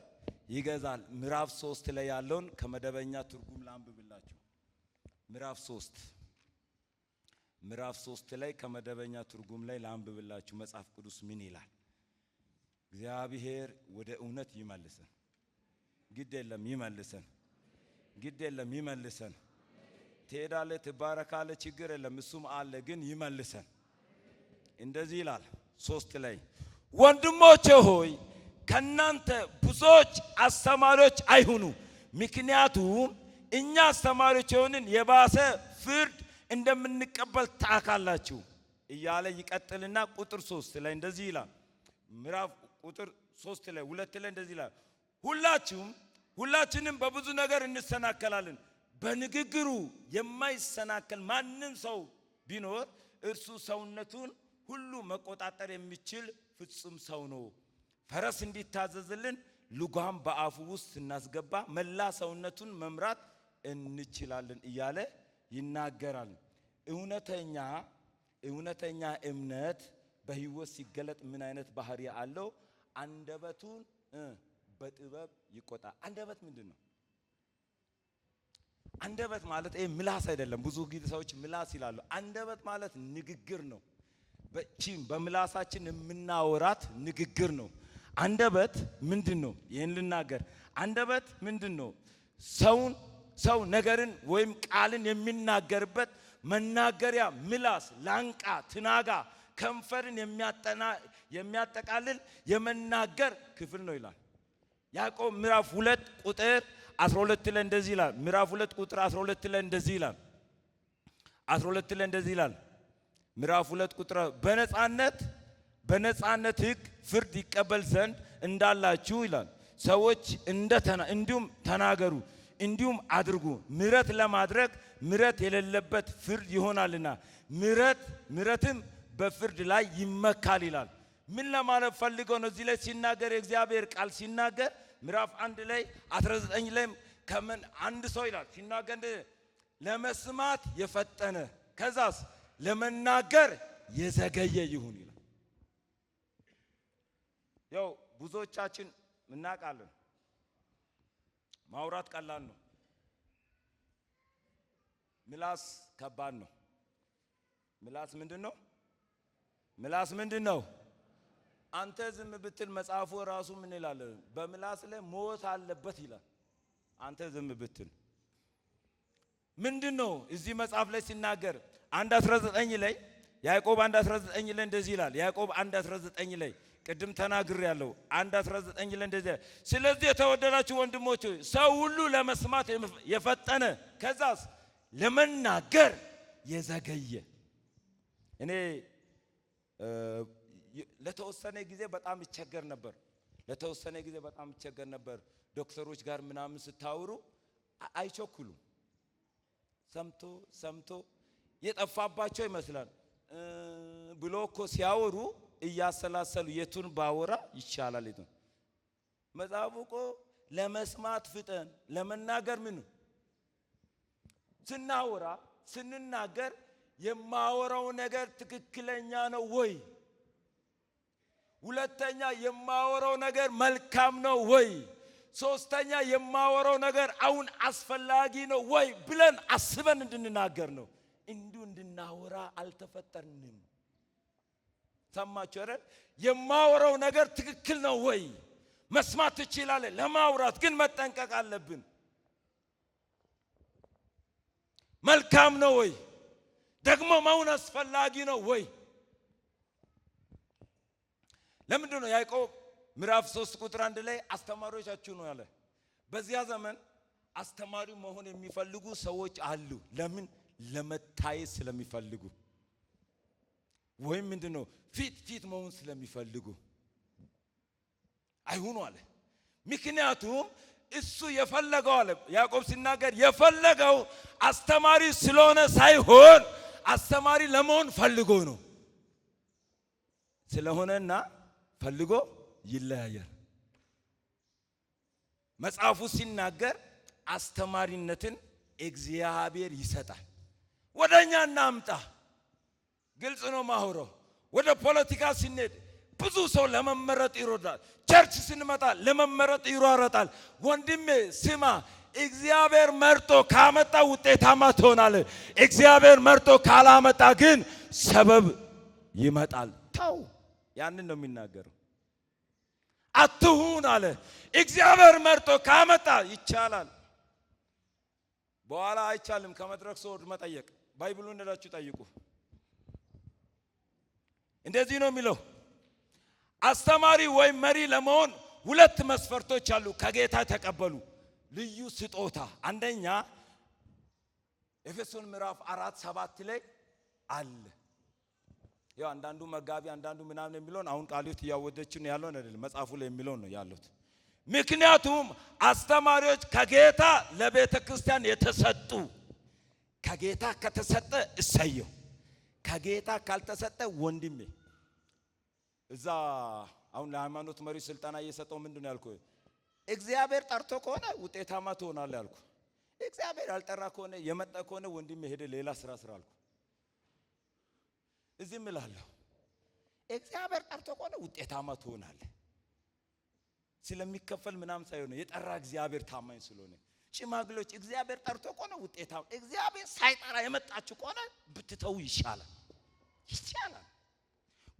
Speaker 1: ይገዛል። ምዕራፍ 3 ላይ ያለውን ከመደበኛ ትርጉም ላንብብላችሁ። ምዕራፍ 3 ላይ ከመደበኛ ትርጉም ላይ ላንብብላችሁ። መጽሐፍ ቅዱስ ምን ይላል? እግዚአብሔር ወደ እውነት ይመልሰን። ግድ የለም ይመልሰን። ግድ የለም ይመልሰን። ትሄዳለህ ትባረካለህ፣ ችግር የለም እሱም አለ፣ ግን ይመልሰን። እንደዚህ ይላል 3 ላይ ወንድሞቼ ሆይ ከናንተ ብዙዎች አስተማሪዎች አይሁኑ፣ ምክንያቱም እኛ አስተማሪዎች የሆንን የባሰ ፍርድ እንደምንቀበል ታውቃላችሁ እያለ ይቀጥልና ቁጥር 3 ላይ እንደዚህ ይላል። ምዕራፍ ቁጥር 3 ላይ 2 ላይ እንደዚህ ይላል ሁላችንም በብዙ ነገር እንሰናከላለን። በንግግሩ የማይሰናከል ማንም ሰው ቢኖር እርሱ ሰውነቱን ሁሉ መቆጣጠር የሚችል ፍጹም ሰው ነው። ፈረስ እንዲታዘዝልን ልጓም በአፉ ውስጥ ስናስገባ መላ ሰውነቱን መምራት እንችላለን እያለ ይናገራል። እውነተኛ እምነት በሕይወት ሲገለጥ ምን አይነት ባህሪ አለው? አንደበቱን በጥበብ ይቆጣል። አንደበት ምንድን ነው? አንደበት ማለት ምላስ አይደለም። ብዙ ጊዜ ሰዎች ምላስ ይላሉ። አንደበት ማለት ንግግር ነው። በምላሳችን የምናወራት ንግግር ነው። አንደበት ምንድን ነው? ይህን ልናገር። አንደበት ምንድን ነው? ሰው ነገርን ወይም ቃልን የሚናገርበት መናገሪያ ምላስ፣ ላንቃ፣ ትናጋ፣ ከንፈርን የሚያጠቃልል የመናገር ክፍል ነው ይላል ያዕቆብ ምዕራፍ 2 ቁጥር 12 ላይ እንደዚህ ይላል። ምዕራፍ 2 ቁጥር 12 ላይ እንደዚህ ይላል። 12 ላይ እንደዚህ ይላል። ምዕራፍ 2 ቁጥር በነጻነት ሕግ ፍርድ ይቀበል ዘንድ እንዳላችሁ ይላል። ሰዎች እንዲሁም ተናገሩ እንዲሁም አድርጉ። ምሕረት ለማድረግ ምሕረት የሌለበት ፍርድ ይሆናልና ምሕረትም በፍርድ ላይ ይመካል ይላል። ምን ለማለት ፈልገው ነው? እዚህ ላይ ሲናገር የእግዚአብሔር ቃል ሲናገር ምዕራፍ 1 ላይ 19 ላይ ከምን አንድ ሰው ይላል ሲናገር ለመስማት የፈጠነ ከዛስ ለመናገር የዘገየ ይሁን ይላል። ያው ብዙዎቻችን እናውቃለን። ማውራት ቀላል ነው። ምላስ ከባድ ነው። ምላስ ምንድን ነው? አንተ ዝም ብትል መጽሐፉ ራሱ ምን ይላል? በምላስ ላይ ሞት አለበት ይላል። አንተ ዝም ብትል ምንድነው? እዚህ መጽሐፍ ላይ ሲናገር 1:19 ላይ ያዕቆብ 1:19 ላይ እንደዚህ ይላል። ያዕቆብ 1:19 ላይ ቅድም ተናግር ያለው 1:19 ላይ እንደዚህ ስለዚህ የተወደዳችሁ ወንድሞች ሰው ሁሉ ለመስማት የፈጠነ ከዛስ ለመናገር የዘገየ። እኔ ለተወሰነ ጊዜ በጣም ይቸገር ነበር። ዶክተሮች ጋር ምናምን ስታወሩ አይቸኩሉም። ሰምቶ የጠፋባቸው ይመስላል ብሎ እኮ ሲያወሩ እያሰላሰሉ የቱን ባወራ ይሻላል። መጽሐፉ እኮ ለመስማት ፍጠን፣ ለመናገር ምን ስንናገር የማወራው ነገር ትክክለኛ ነው ወይ? ሁለተኛ የማወራው ነገር መልካም ነው ወይ? ሶስተኛ የማወራው ነገር አሁን አስፈላጊ ነው ወይ ብለን አስበን እንድንናገር ነው። እንዲሁ አልተፈጠርንም። ሰማችሁ አይደል? የማወራው ነገር ትክክል ነው ወይ? መስማት ትችላለህ። ለማውራት ግን መጠንቀቅ አለብን። መልካም ነው ወይ? ደግሞ መሆን አስፈላጊ ነው ወይ? ለምንድን ነው ያዕቆብ ምዕራፍ 3 ቁጥር 1 ላይ አስተማሪዎቻችሁ ነው ያለ? በዚያ ዘመን አስተማሪ መሆን የሚፈልጉ ሰዎች አሉ። ለምን? ለመታየት ስለሚፈልጉ፣ ወይም ምንድነው ፊት መሆን ስለሚፈልጉ አይሁኑ አለ። ምክንያቱም እሱ የፈለገው አለ ያዕቆብ ሲናገር የፈለገው አስተማሪ ስለሆነ ሳይሆን አስተማሪ ለመሆን ፈልጎ ነው። ስለሆነና ፈልጎ ይለያያል። መጽሐፉ ሲናገር አስተማሪነትን እግዚአብሔር ይሰጣል። ወደኛ እናምጣ። ግልጽ ነው ማውራው። ወደ ፖለቲካ ሲነድ ብዙ ሰው ለመመረጥ ይሮዳል። ቸርች ስንመጣ ለመመረጥ ይሯሯጣል። ወንድሜ ስማ፣ እግዚአብሔር መርጦ ካመጣ ውጤታማ ትሆናለህ። እግዚአብሔር መርጦ ካላመጣ ግን ሰበብ ይመጣል። ተው፣ ያንን ነው የሚናገረው። አትሁን አለ። እግዚአብሔር መርጦ ካመጣ ይቻላል። በኋላ አይቻልም ከመድረክ ሰው መጠየቅ። ባይብሉን እንደላችሁ ጠይቁ። እንደዚህ ነው የሚለው። አስተማሪ ወይም መሪ ለመሆን ሁለት መስፈርቶች አሉ ከጌታ ተቀበሉ ልዩ ስጦታ። አንደኛ ኤፌሶን ምዕራፍ 4:7 ላይ አለ። ያው አንዳንዱ መጋቢ አንዳንዱ ምናምን የሚለውን አሁን ቃልዮት ያወደችን ያለው አይደለም፣ መጽሐፉ ላይ የሚለው ነው ያሉት። ምክንያቱም አስተማሪዎች ከጌታ ለቤተ ክርስቲያን የተሰጡ፣ ከጌታ ከተሰጠ እሰየው፣ ከጌታ ካልተሰጠ ወንድሜ እዛ አሁን ለሃይማኖት መሪ ስልጣና እየሰጠው ምንድነው ያልኩ? እግዚአብሔር ጠርቶ ከሆነ ውጤታማ ትሆናለህ ያልኩ። እግዚአብሔር ያልጠራ ከሆነ የመጣ ከሆነ ወንድሜ ሄደ ሌላ ስራ አልኩ። እዚህ እምላለሁ እግዚአብሔር ጠርቶ ከሆነ ውጤታማ ትሆናለህ። ስለሚከፈል ምናምን ሳይሆን የጠራ እግዚአብሔር ታማኝ ስለሆነ፣ ሽማግሌዎች እግዚአብሔር ጠርቶ ከሆነ ውጤታማ፣ እግዚአብሔር ሳይጠራ የመጣችሁ ከሆነ ብትተው ይሻላል።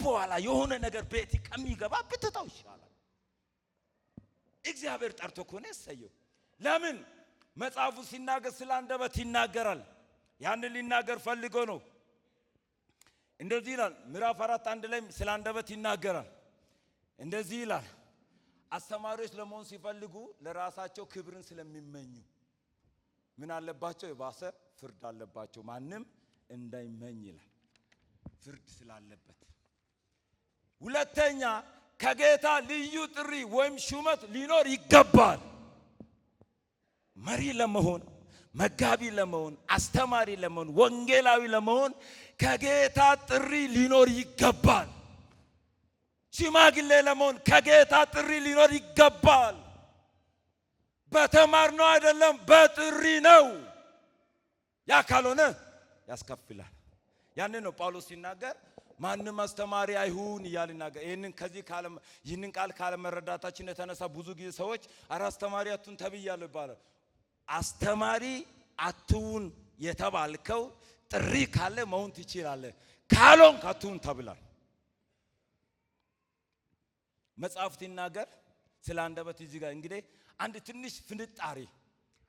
Speaker 1: በኋላ የሆነ ነገር ቤት ከሚገባ ብትተው ይሻላል። እግዚአብሔር ጠርቶ ከሆነ እሰየው። ለምን? መጽሐፉ ሲናገር ስለ አንደበት ይናገራል። ያንን ሊናገር ፈልጎ ነው። እንደዚህ ይላል ምዕራፍ 4:1 ላይ ስለ አንደበት ይናገራል። እንደዚህ ይላል አስተማሪዎች ለመሆን ሲፈልጉ ለራሳቸው ክብርን ስለሚመኙ ምን አለባቸው? የባሰ ፍርድ አለባቸው። ማንም እንዳይመኝ ይላል፣ ፍርድ ስላለበት። ሁለተኛ ከጌታ ልዩ ጥሪ ወይም ሹመት ሊኖር ይገባል። መሪ ለመሆን፣ መጋቢ ለመሆን፣ አስተማሪ ለመሆን፣ ወንጌላዊ ለመሆን ከጌታ ጥሪ ሊኖር ይገባል። ሽማግሌ ለመሆን ከጌታ ጥሪ ሊኖር ይገባል። በተማርነው አይደለም፣ በጥሪ ነው። ያ ካልሆነ ያስከፍላል። ያንን ነው ጳውሎስ ሲናገር ማንም አስተማሪ አይሁን እያለ ይናገር። ይህንን ቃል ካለመረዳታችን የተነሳ ብዙ ጊዜ ሰዎች አስተማሪ አትሁን ተብያለሁ ይባላል። አስተማሪ አትሁን የተባልከው ጥሪ ካለ መሆን ትችላለህ፣ ካልሆንክ አትሁን ተብሏል። መጽሐፍ ሲናገር ስለ አንደበት እዚህ ጋር እንግዲህ አንድ ትንሽ ፍንጣሪ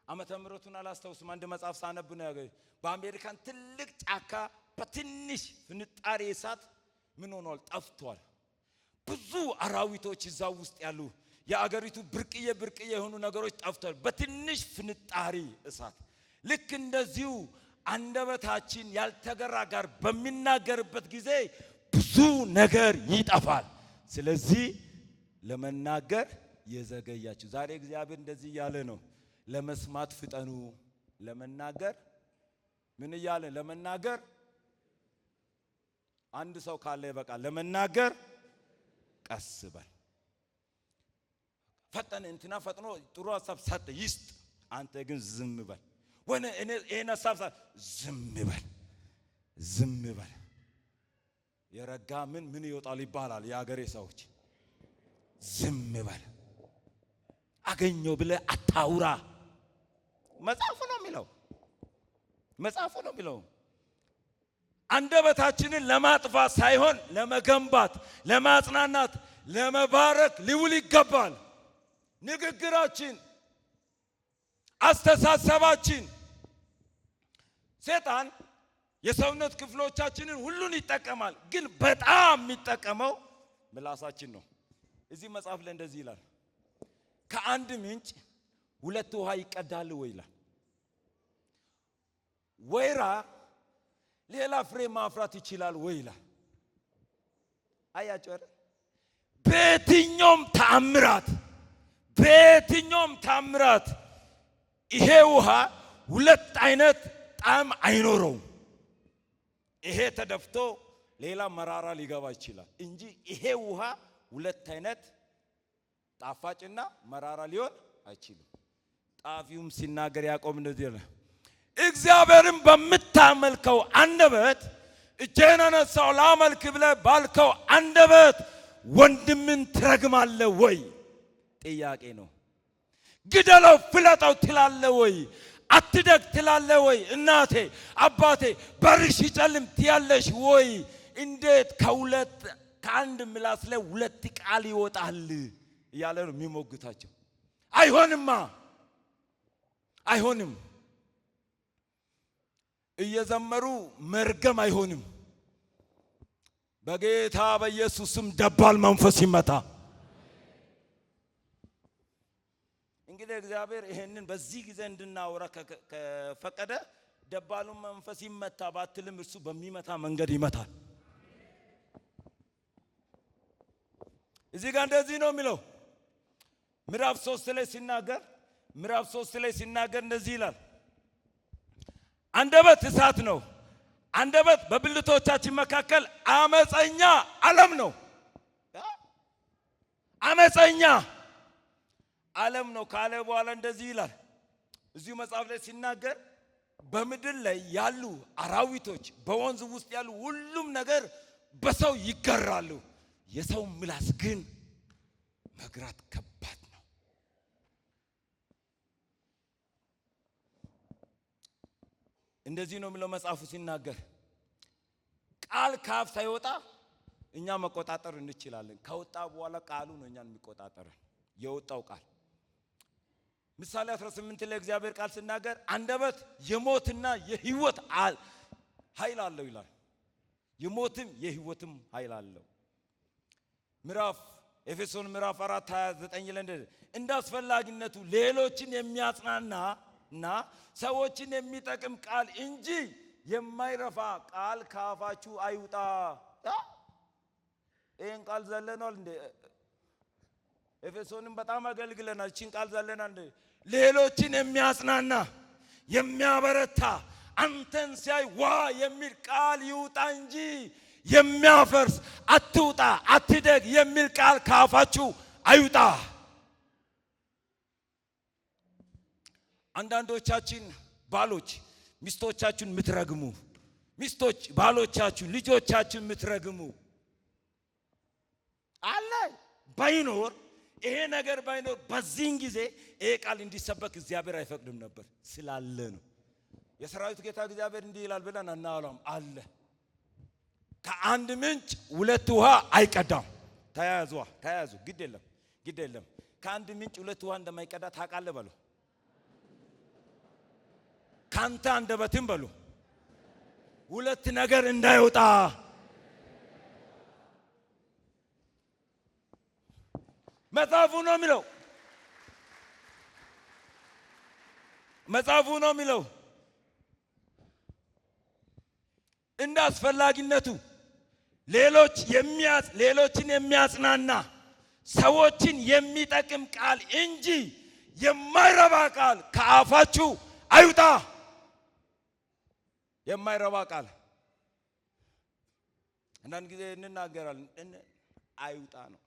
Speaker 1: ዓመተ ምሕረቱን አላስታውስም። አንድ መጽሐፍ ሳነብ ነው ያገኘሁት። በአሜሪካን ትልቅ ጫካ በትንሽ ፍንጣሪ እሳት ምን ሆኗል? ጠፍቷል። ብዙ አራዊቶች እዛ ውስጥ ያሉ የአገሪቱ ብርቅዬ የሆኑ ነገሮች ጠፍቷል በትንሽ ፍንጣሪ እሳት። ልክ እንደዚሁ አንደበታችን ያልተገራ ጋር በሚናገርበት ጊዜ ብዙ ነገር ይጠፋል። ስለዚህ ለመናገር የዘገያችሁ ዛሬ እግዚአብሔር እንደዚህ እያለ ነው፣ ለመስማት ፍጠኑ። ለመናገር ምን እያለ? ለመናገር አንድ ሰው ካለ ይበቃል። ለመናገር ቀስ በል። ፈጠነ እንትና ፈጥኖ ጥሩ ሐሳብ ሰጠ ይስጥ፣ አንተ ግን ዝም በል። ወነ እኔ ይሄን ሐሳብ ዝም በል። የረጋ ምን ይወጣል ይባላል የአገሬ ሰዎች። ዝም በል። አገኘው ብለህ አታውራ። መጽሐፉ ነው የሚለው። አንደበታችንን ለማጥፋት ሳይሆን ለመገንባት፣ ለማጽናናት፣ ለመባረክ ሊውል ይገባል። ንግግራችን፣ አስተሳሰባችን። ሰይጣን የሰውነት ክፍሎቻችንን ሁሉን ይጠቀማል፣ ግን በጣም የሚጠቀመው ምላሳችን ነው። እዚህ መጽሐፍ ላይ እንደዚህ ይላል፣ ከአንድ ምንጭ ሁለት ውሃ ይቀዳል ወይ ይላል። ወይራ ሌላ ፍሬ ማፍራት ይችላል ወይ ይላል። አያችሁ አይደል? በየትኛውም ተአምራት ይሄ ውሃ ሁለት አይነት ጣዕም አይኖረውም። ይሄ ተደፍቶ ሌላ መራራ ሊገባ ይችላል እንጂ ይሄ ውሃ ሁለት አይነት ጣፋጭና መራራ ሊሆን አይችልም። ጣፊውም ሲናገር ያዕቆብ እንደዚህ ነው፣ እግዚአብሔርን በምታመልከው አንደበት እጄን አነሳው ላመልክ ብለህ ባልከው አንደበት ወንድምን ትረግማለህ ወይ? ጥያቄ ነው። ግደለው ፍለጠው ትላለህ ወይ? አትደግ ትላለህ ወይ? እናቴ አባቴ በርሽ ይጨልም ትያለሽ ወይ? እንዴት ከአንድ ምላስ ላይ ሁለት ቃል ይወጣል እያለ ነው የሚሞግታቸው። አይሆንም። እየዘመሩ መርገም አይሆንም። በጌታ በኢየሱስም ደባል መንፈስ ይመታ። እንግዲህ እግዚአብሔር ይሄንን በዚህ ጊዜ እንድናወራ ከፈቀደ ደባሉን መንፈስ ይመታ ባትልም እርሱ በሚመታ መንገድ ይመታል። እዚህ ጋር እንደዚህ ነው የሚለው ምዕራፍ 3 ላይ ሲናገር እንደዚህ ይላል፣ አንደበት እሳት ነው። አንደበት በብልቶቻችን መካከል አመፀኛ ዓለም ነው። አመፀኛ ዓለም ነው ካለ በኋላ እንደዚህ ይላል እዚሁ መጽሐፍ ላይ ሲናገር፣ በምድር ላይ ያሉ አራዊቶች፣ በወንዝ ውስጥ ያሉ ሁሉም ነገር በሰው ይገራሉ፣ የሰው ምላስ ግን መግራት ከባድ ነው። እንደዚህ ነው የሚለው መጽሐፉ ሲናገር፣ ቃል ካፍ ሳይወጣ እኛ መቆጣጠር እንችላለን። ከወጣ በኋላ ቃሉ ነው እኛን የሚቆጣጠረን። የወጣው ቃል ምሳሌ 18 ላይ እግዚአብሔር ቃል ሲናገር አንደበት የሞትና የሕይወት ኃይል አለው ይላል። የሞትም የሕይወትም ኃይል አለው። ኤፌሶን ምዕራፍ 4:29 ላይ እንደ አስፈላጊነቱ ሌሎችን የሚያጽናናና ሰዎችን የሚጠቅም ቃል እንጂ የማይረፋ ቃል ካፋችሁ አይውጣ። ይሄን ቃል ዘለናል እንደ ኤፌሶንን በጣም አገልግለናል። እቺን ቃል ዘለናል እንደ ሌሎችን የሚያጽናና የሚያበረታ አንተን ሲያይ ዋ የሚል ቃል ይውጣ እንጂ የሚያፈርስ አትውጣ አትደግ የሚል ቃል ካፋችሁ አይውጣ። አንዳንዶቻችን ባሎች ሚስቶቻችሁን ምትረግሙ፣ ሚስቶች ባሎቻችሁን ልጆቻችሁን ምትረግሙ አለ። ባይኖር ይሄ ነገር ባይኖር በዚህን ጊዜ ይሄ ቃል እንዲሰበክ እግዚአብሔር አይፈቅድም ነበር። ስላለ ነው። የሰራዊት ጌታ እግዚአብሔር እንዲህ ይላል ብለን አናወራም አለ። ከአንድ ምንጭ ሁለት ውሃ አይቀዳም። ተያያዙ። ግድ የለም ከአንድ ምንጭ ሁለት ውሃ እንደማይቀዳ ታውቃለህ በሉ። ካንተ አንደበትም በሉ ሁለት ነገር እንዳይወጣ መጽሐፉ ነው የሚለው። እንደ አስፈላጊነቱ ሌሎችን የሚያጽናና ሰዎችን የሚጠቅም ቃል እንጂ የማይረባ ቃል ከአፋችሁ አይውጣ። የማይረባ ቃል አንዳንድ ጊዜ እንናገራለን፣ አይውጣ ነው።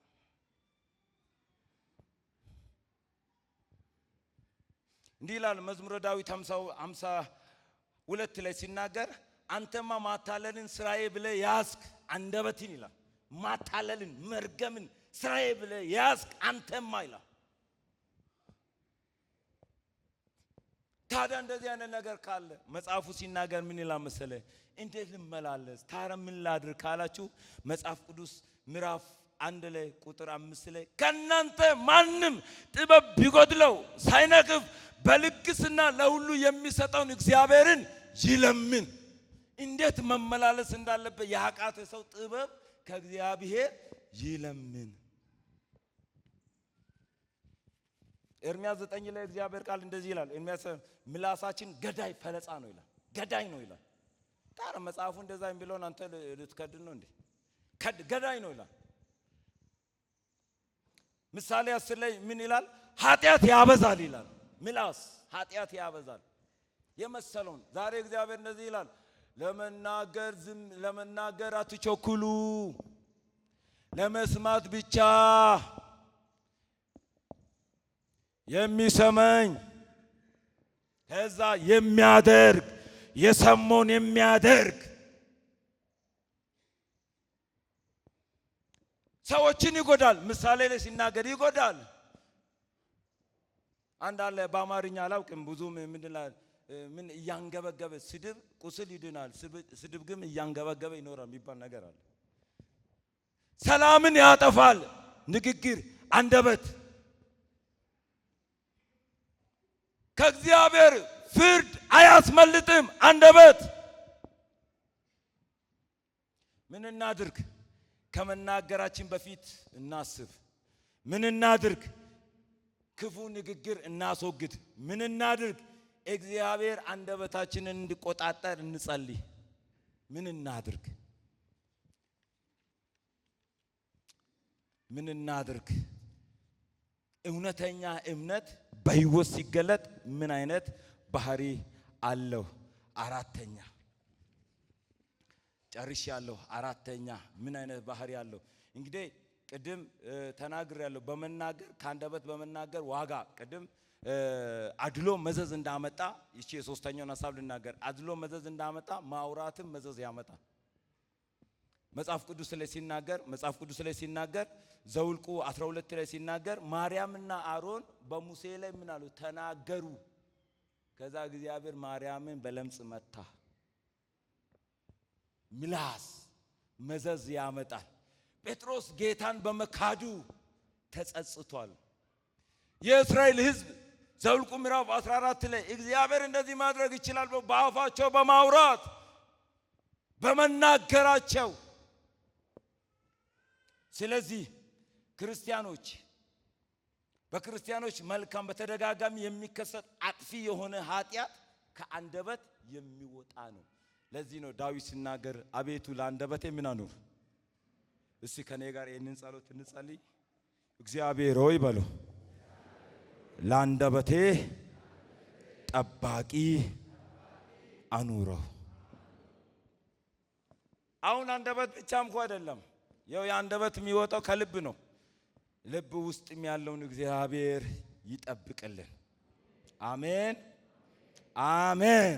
Speaker 1: እንዲህ ይላል መዝሙረ ዳዊት 52 ላይ ሲናገር፣ አንተማ ማታለልን ስራዬ ብለህ ያዝክ አንደበትን ይላል። ማታለልን መርገምን ስራዬ ብለህ ያዝክ አንተማ ይላል። ታዲያ እንደዚህ አይነት ነገር ካለ መጽሐፉ ሲናገር ምን ይላል መሰለ? እንዴት ልመላለስ ታዲያ ምን ላድርግ ካላችሁ መጽሐፍ ቅዱስ ምዕራፍ 1 ላይ ቁጥር 5 ላይ ከናንተ ማንም ጥበብ ቢጎድለው ሳይነቅፍ በልግስና ለሁሉ የሚሰጠውን እግዚአብሔርን ይለምን። እንዴት መመላለስ እንዳለበት ያቃተ ሰው ጥበብ ከእግዚአብሔር ይለምን። ኤርምያስ 9 ላይ እግዚአብሔር ቃል እንደዚህ ይላል። ኤርምያስ ምላሳችን ገዳይ ፈለጻ ነው ይላል። ገዳይ ነው ይላል። ታዲያ መጽሐፉ እንደዛ የሚለውን አንተ ልትከድን ነው እንዴ? ገዳይ ነው ይላል። ምሳሌ 10 ላይ ምን ይላል? ኃጢአት ያበዛል ይላል። ምላስ ኃጢአት ያበዛል የመሰለውን። ዛሬ እግዚአብሔር እንደዚህ ይላል፣ ለመናገር አትቸኩሉ፣ ለመስማት ብቻ የሚሰማኝ ከዛ የሚያደርግ የሰሞን የሚያደርግ ሰዎችን ይጎዳል። ምሳሌ ላይ ሲናገር ይጎዳል። አንድ አለ በአማርኛ አላውቅም ብዙም ምን እያንገበገበ ስድብ ቁስል ይድናል፣ ስድብ ግን እያንገበገበ ይኖራል የሚባል ነገር አለ። ሰላምን ያጠፋል ንግግር፣ አንደበት። ከእግዚአብሔር ፍርድ አያስመልጥም አንደበት። ምን እናድርግ? ከመናገራችን በፊት እናስብ። ምን እናድርግ? ክፉ ንግግር እናስወግድ። ምን እናድርግ? እግዚአብሔር አንደበታችንን እንዲቆጣጠር እንጸልይ። ምን እናድርግ? ምን እናድርግ? እውነተኛ እምነት በሕይወት ሲገለጥ ምን አይነት ባህሪ አለው? አራተኛ ጨርሻለሁ። አራተኛ ምን አይነት ባህሪ አለው? እንግዲህ ቅድም ተናግሬያለሁ። በመናገር ከአንደበት በመናገር ዋጋ ቅድም አድሎ መዘዝ እንዳመጣ እቺ የሶስተኛውን ሐሳብ ልናገር። አድሎ መዘዝ እንዳመጣ ማውራትም መዘዝ ያመጣል። መጽሐፍ ቅዱስ ላይ ሲናገር ዘውልቁ 12 ላይ ሲናገር ማርያምና አሮን በሙሴ ላይ ምን አሉ? ተናገሩ። ከዛ እግዚአብሔር ማርያምን በለምጽ መታ። ምላስ መዘዝ ያመጣል። ጴጥሮስ ጌታን በመካዱ ተጸጽቷል። የእስራኤል ሕዝብ ዘውልቁ ምዕራፍ 14 ላይ እግዚአብሔር እንደዚህ ማድረግ ይችላል በአፋቸው በማውራት በመናገራቸው። ስለዚህ በክርስቲያኖች መልካም በተደጋጋሚ የሚከሰት አጥፊ የሆነ ኃጢአት ከአንደበት የሚወጣ ነው። ለዚህ ነው ዳዊት ሲናገር አቤቱ ለአንደበቴ ምን አኑር። እስቲ ከኔ ጋር ይህንን ጸሎት እንጸልይ። እግዚአብሔር ሆይ በሉ ለአንደበቴ ጠባቂ አኑረው። አሁን አንደበት ብቻም እኮ አይደለም። ያው የአንደበት የሚወጣው ከልብ ነው። ልብ ውስጥም ያለውን እግዚአብሔር ይጠብቅልን። አሜን አሜን።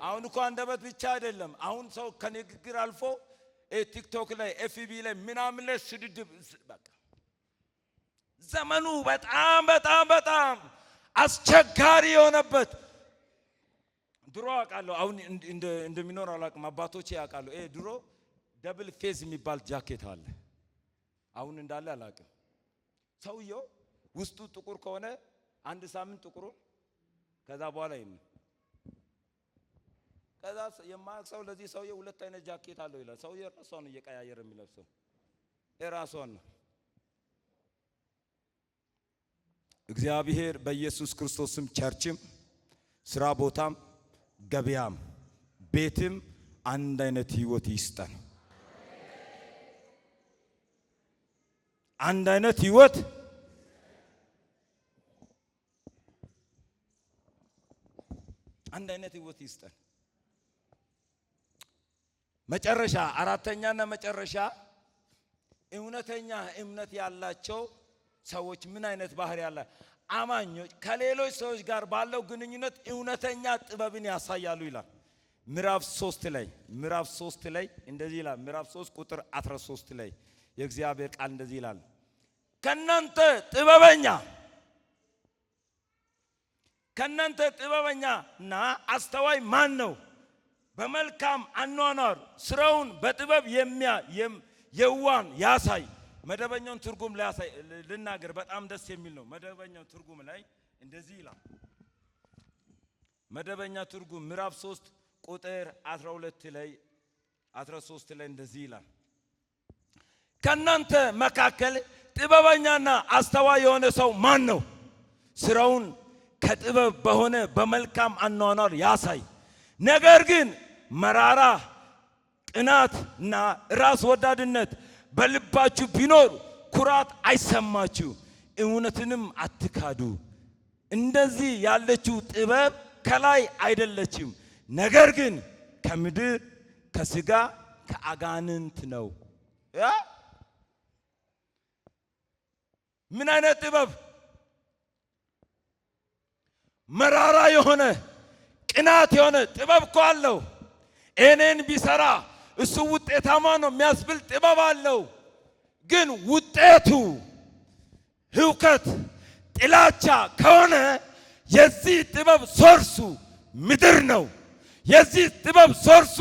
Speaker 1: አሁን እኮ አንደበት ብቻ አይደለም። አሁን ሰው ከንግግር አልፎ ቲክቶክ ላይ ኤፍቢ ላይ ምናምን ላይ ስድድብ በቃ ዘመኑ በጣም በጣም በጣም አስቸጋሪ የሆነበት ድሮ አውቃለሁ። አሁን እንደሚኖር አላውቅም። አባቶቼ ያውቃሉ። ድሮ ደብል ፌዝ የሚባል ጃኬት አለ። አሁን እንዳለ አላውቅም። ሰውየው ውስጡ ጥቁር ከሆነ አንድ ሳምንት ጥቁሩ ከዛ በኋላ ይምን ከዛ የማያውቅ ሰው ለዚህ ሰውየው ሁለት አይነት ጃኬት አለው ይላል። ሰውየው ራሱን እየቀያየረ የሚለብሰው የራሱን ነው። እግዚአብሔር በኢየሱስ ክርስቶስ ስም ቸርችም ስራ ቦታም ገበያም ቤትም አንድ አይነት ህይወት ይስጠን። አንድ አይነት ህይወት ይስጠን። መጨረሻ አራተኛና መጨረሻ እውነተኛ እምነት ያላቸው ሰዎች ምን አይነት ባህሪ ያለ አማኞች ከሌሎች ሰዎች ጋር ባለው ግንኙነት እውነተኛ ጥበብን ያሳያሉ ይላል። ምዕራፍ 3 ላይ እንደዚህ ይላል። ምዕራፍ 3 ቁጥር 13 ላይ የእግዚአብሔር ቃል እንደዚህ ይላል። ከናንተ ጥበበኛ ከእናንተ ጥበበኛና አስተዋይ ማን ነው? በመልካም አኗኗር ስራውን በጥበብ የዋን ያሳይ። መደበኛውን ትርጉም ልናገር፣ በጣም ደስ የሚል ነው። መደበኛው ትርጉም ላይ እንደዚህ ይላል። መደበኛ ትርጉም ምዕራፍ 3 ቁጥር 12 ላይ 13 ላይ እንደዚህ ይላል። ከእናንተ መካከል ጥበበኛና አስተዋይ የሆነ ሰው ማን ነው? ስራውን ከጥበብ በሆነ በመልካም አኗኗር ያሳይ። ነገር ግን መራራ ቅናትና ራስ ወዳድነት በልባችሁ ቢኖር ኩራት አይሰማችሁ፣ እውነትንም አትካዱ። እንደዚህ ያለችው ጥበብ ከላይ አይደለችም፣ ነገር ግን ከምድር ከሥጋ ከአጋንንት ነው። ምን አይነት ጥበብ? መራራ የሆነ ቅናት የሆነ ጥበብ እኮ አለው። እኔን ቢሰራ እሱ ውጤታማ ነው የሚያስብል ጥበብ አለው። ግን ውጤቱ ህውከት፣ ጥላቻ ከሆነ የዚህ ጥበብ ሶርሱ ምድር ነው። የዚህ ጥበብ ሶርሱ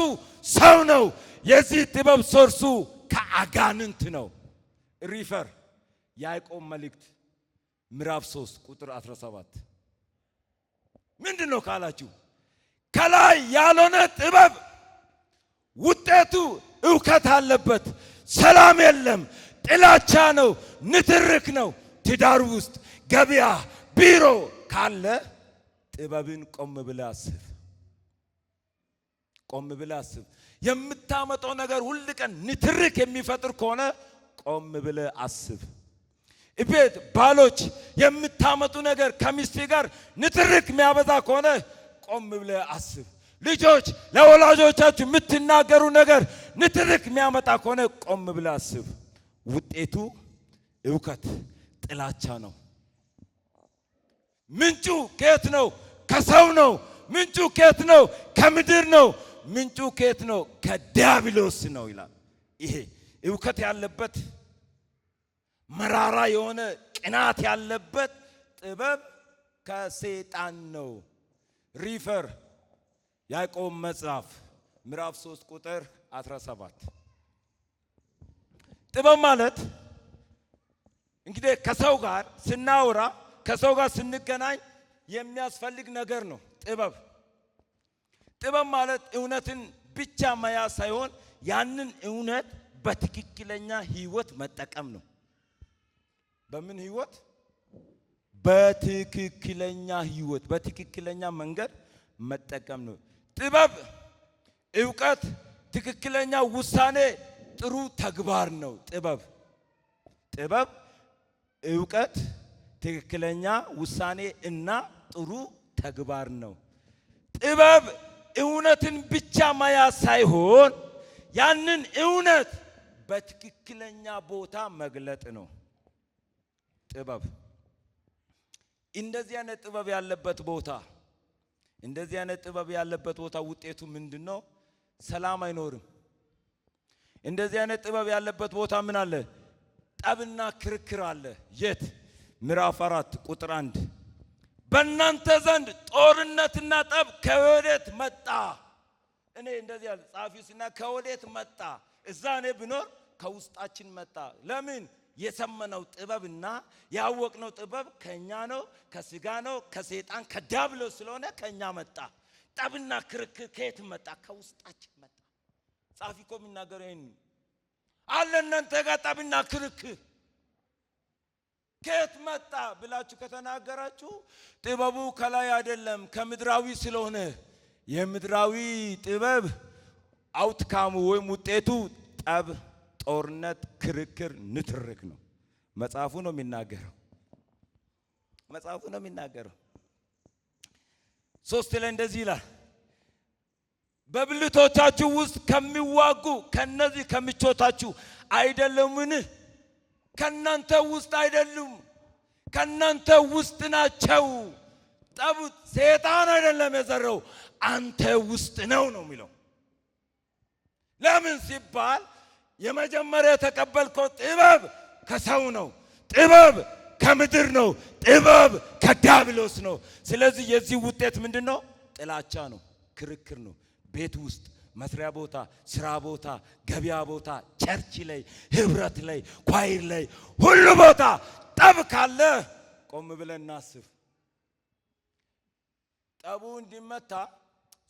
Speaker 1: ሰው ነው። የዚህ ጥበብ ሶርሱ ከአጋንንት ነው። ሪፈር ያዕቆብ መልእክት ምዕራፍ 3 ቁጥር 17 ምንድን ነው ካላችሁ ከላይ ያልሆነ ጥበብ ውጤቱ እውከት አለበት፣ ሰላም የለም፣ ጥላቻ ነው፣ ንትርክ ነው። ትዳር ውስጥ ገበያ፣ ቢሮ ካለ ጥበብን ቆም ብለህ አስብ። ቆም ብለህ አስብ። የምታመጣው ነገር ሁሉ ቀን ንትርክ የሚፈጥር ከሆነ ቆም ብለህ አስብ። ቤት ባሎች የምታመጡ ነገር ከሚስት ጋር ንትርክ የሚያበዛ ከሆነ ቆም ብለህ አስብ። ልጆች ለወላጆቻችሁ የምትናገሩ ነገር ንትርክ የሚያመጣ ከሆነ ቆም ብለህ አስብ። ውጤቱ እውከት፣ ጥላቻ ነው። ምንጩ ከየት ነው? ከሰው ነው። ምንጩ ከየት ነው? ከምድር ነው። ምንጩ ከየት ነው? ከዲያብሎስ ነው ይላል። ይሄ እውከት ያለበት መራራ የሆነ ቅናት ያለበት ጥበብ ከሰይጣን ነው። ሪፈር ያዕቆብ መጽሐፍ ምዕራፍ 3 ቁጥር 17 ጥበብ ማለት እንግዲህ ከሰው ጋር ስናወራ ከሰው ጋር ስንገናኝ የሚያስፈልግ ነገር ነው። ጥበብ ማለት እውነትን ብቻ መያዝ ሳይሆን ያንን እውነት በትክክለኛ ህይወት መጠቀም ነው። በምን ህይወት? በትክክለኛ ህይወት፣ በትክክለኛ መንገድ መጠቀም ነው። ጥበብ እውቀት፣ ትክክለኛ ውሳኔ፣ ጥሩ ተግባር ነው። ጥበብ እውቀት፣ ትክክለኛ ውሳኔ እና ጥሩ ተግባር ነው። ጥበብ እውነትን ብቻ መያዝ ሳይሆን ያንን እውነት በትክክለኛ ቦታ መግለጥ ነው። ጥበብ እንደዚህ አይነት ጥበብ ያለበት ቦታ ውጤቱ ምንድነው? ሰላም አይኖርም። እንደዚህ አይነት ጥበብ ያለበት ቦታ ምን አለ? ጠብና ክርክር አለ። የት? ምዕራፍ 4 ቁጥር 1 በእናንተ ዘንድ ጦርነትና ጠብ ከወዴት መጣ? እኔ እንደዚህ ያለ ጻፊው ሲና ከወዴት መጣ? እዛ እኔ ብኖር ከውስጣችን መጣ። ለምን? የሰመነው ጥበብና ያወቅነው ጥበብ ከኛ ነው፣ ከስጋ ነው፣ ከሰይጣን ከዲያብሎስ ስለሆነ ከኛ መጣ። ጠብና ክርክር ከየት መጣ? ከውስጣችን መጣ። ጻፊ እኮ የሚናገረው ይሄን አለ። እናንተ ጋር ጠብና ክርክር ከየት መጣ ብላችሁ ከተናገራችሁ ጥበቡ ከላይ አይደለም ከምድራዊ ስለሆነ የምድራዊ ጥበብ አውትካሙ ወይም ውጤቱ ጠብ፣ ጦርነት፣ ክርክር፣ ንትርክ ነው። መጽሐፉ ነው የሚናገረው። 3 ላይ እንደዚህ ይላል፣ በብልቶቻችሁ ውስጥ ከሚዋጉ ከነዚህ ከምቾታችሁ አይደለምን? ከናንተ ውስጥ አይደሉም፣ ከናንተ ውስጥ ናቸው። ጠብ ሰይጣን አይደለም የዘራው አንተ ውስጥ ነው የሚለው። ለምን ሲባል የመጀመሪያ የተቀበልከው ጥበብ ከሰው ነው። ጥበብ ከምድር ነው፣ ጥበብ ከዲያብሎስ ነው። ስለዚህ የዚህ ውጤት ምንድነው? ጥላቻ ነው፣ ክርክር ነው። ቤት ውስጥ፣ መስሪያ ቦታ፣ ስራ ቦታ፣ ገበያ ቦታ፣ ቸርች ላይ፣ ህብረት ላይ፣ ኳይር ላይ፣ ሁሉ ቦታ ጠብ ካለ ቆም ብለን እናስብ። ጠቡ እንዲመታ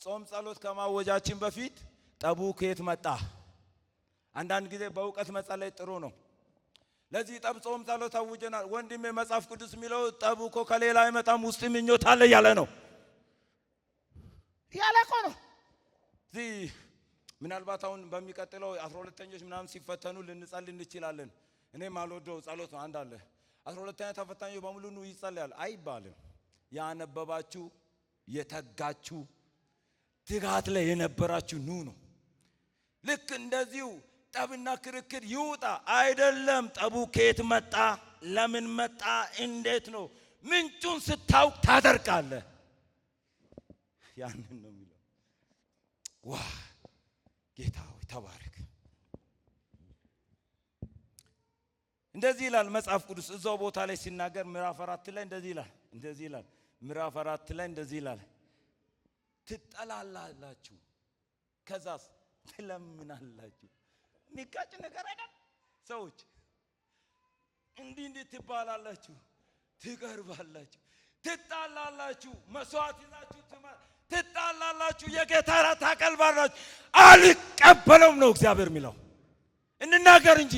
Speaker 1: ጾም ጸሎት ከማወጃችን በፊት ጠቡ ከየት መጣ? አንዳንድ ጊዜ በእውቀት መጸለይ ጥሩ ነው። ለዚህ ጠብ ጾም ጸሎት አውጀናል። ወንድሜ መጽሐፍ ቅዱስ የሚለው ጠቡ እኮ ከሌላ አይመጣም ውስጥ ምኞት አለ ያለ ነው እኮ ነው። እዚህ ምናልባት አሁን በሚቀጥለው 12ኞች ምናምን ሲፈተኑ ልንጸልይ እንችላለን። እኔ ማልወደው ጸሎት ነው። አንድ አለ 12ኛ ተፈታኞች በሙሉ ኑ ይጸልያል አይባልም። ያነበባችሁ የተጋችሁ ትጋት ላይ የነበራችሁ ኑ ነው። ልክ እንደዚሁ ጠብና ክርክር ይውጣ አይደለም። ጠቡ ከየት መጣ? ለምን መጣ? እንዴት ነው? ምንጩን ስታውቅ ታደርቃለህ። ያንን ነው የሚለው። ዋ ጌታ ሆይ ተባረክ። እንደዚህ ይላል መጽሐፍ ቅዱስ እዛው ቦታ ላይ ሲናገር ምዕራፍ 4 ላይ እንደዚህ ይላል ምዕራፍ 4 ላይ እንደዚህ ይላል ትጠላላላችሁ፣ ከዛስ ትለምናላችሁ። የሚጋጭ ነገር አይደል? ሰዎች እንዲህ ትባላላችሁ፣ ትቀርባላችሁ፣ ትጣላላችሁ፣ መስዋዕት ይዛችሁ ትጣላላችሁ፣ የጌታ እራት ታቀርባላችሁ። አልቀበለውም ነው እግዚአብሔር የሚለው። እንናገር እንጂ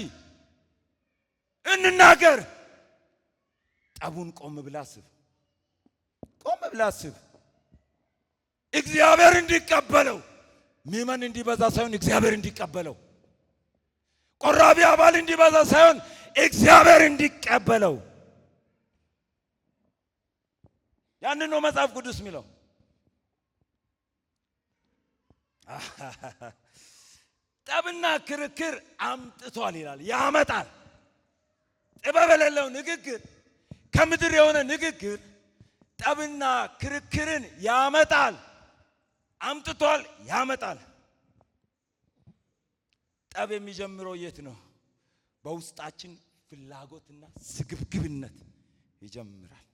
Speaker 1: እንናገር። ጠቡን ቆም ብለህ አስብ። እግዚአብሔር እንዲቀበለው ምእመን እንዲበዛ ሳይሆን እግዚአብሔር እንዲቀበለው፣ ቆራቢ አባል እንዲበዛ ሳይሆን እግዚአብሔር እንዲቀበለው። ያንን ነው መጽሐፍ ቅዱስ የሚለው። ጠብና ክርክር አምጥቷል ይላል፣ ያመጣል። ጥበብ የሌለው ንግግር፣ ከምድር የሆነ ንግግር ጠብና ክርክርን ያመጣል። አምጥቷል፣ ያመጣል። ጠብ የሚጀምረው የት ነው? በውስጣችን ፍላጎትና ስግብግብነት ይጀምራል።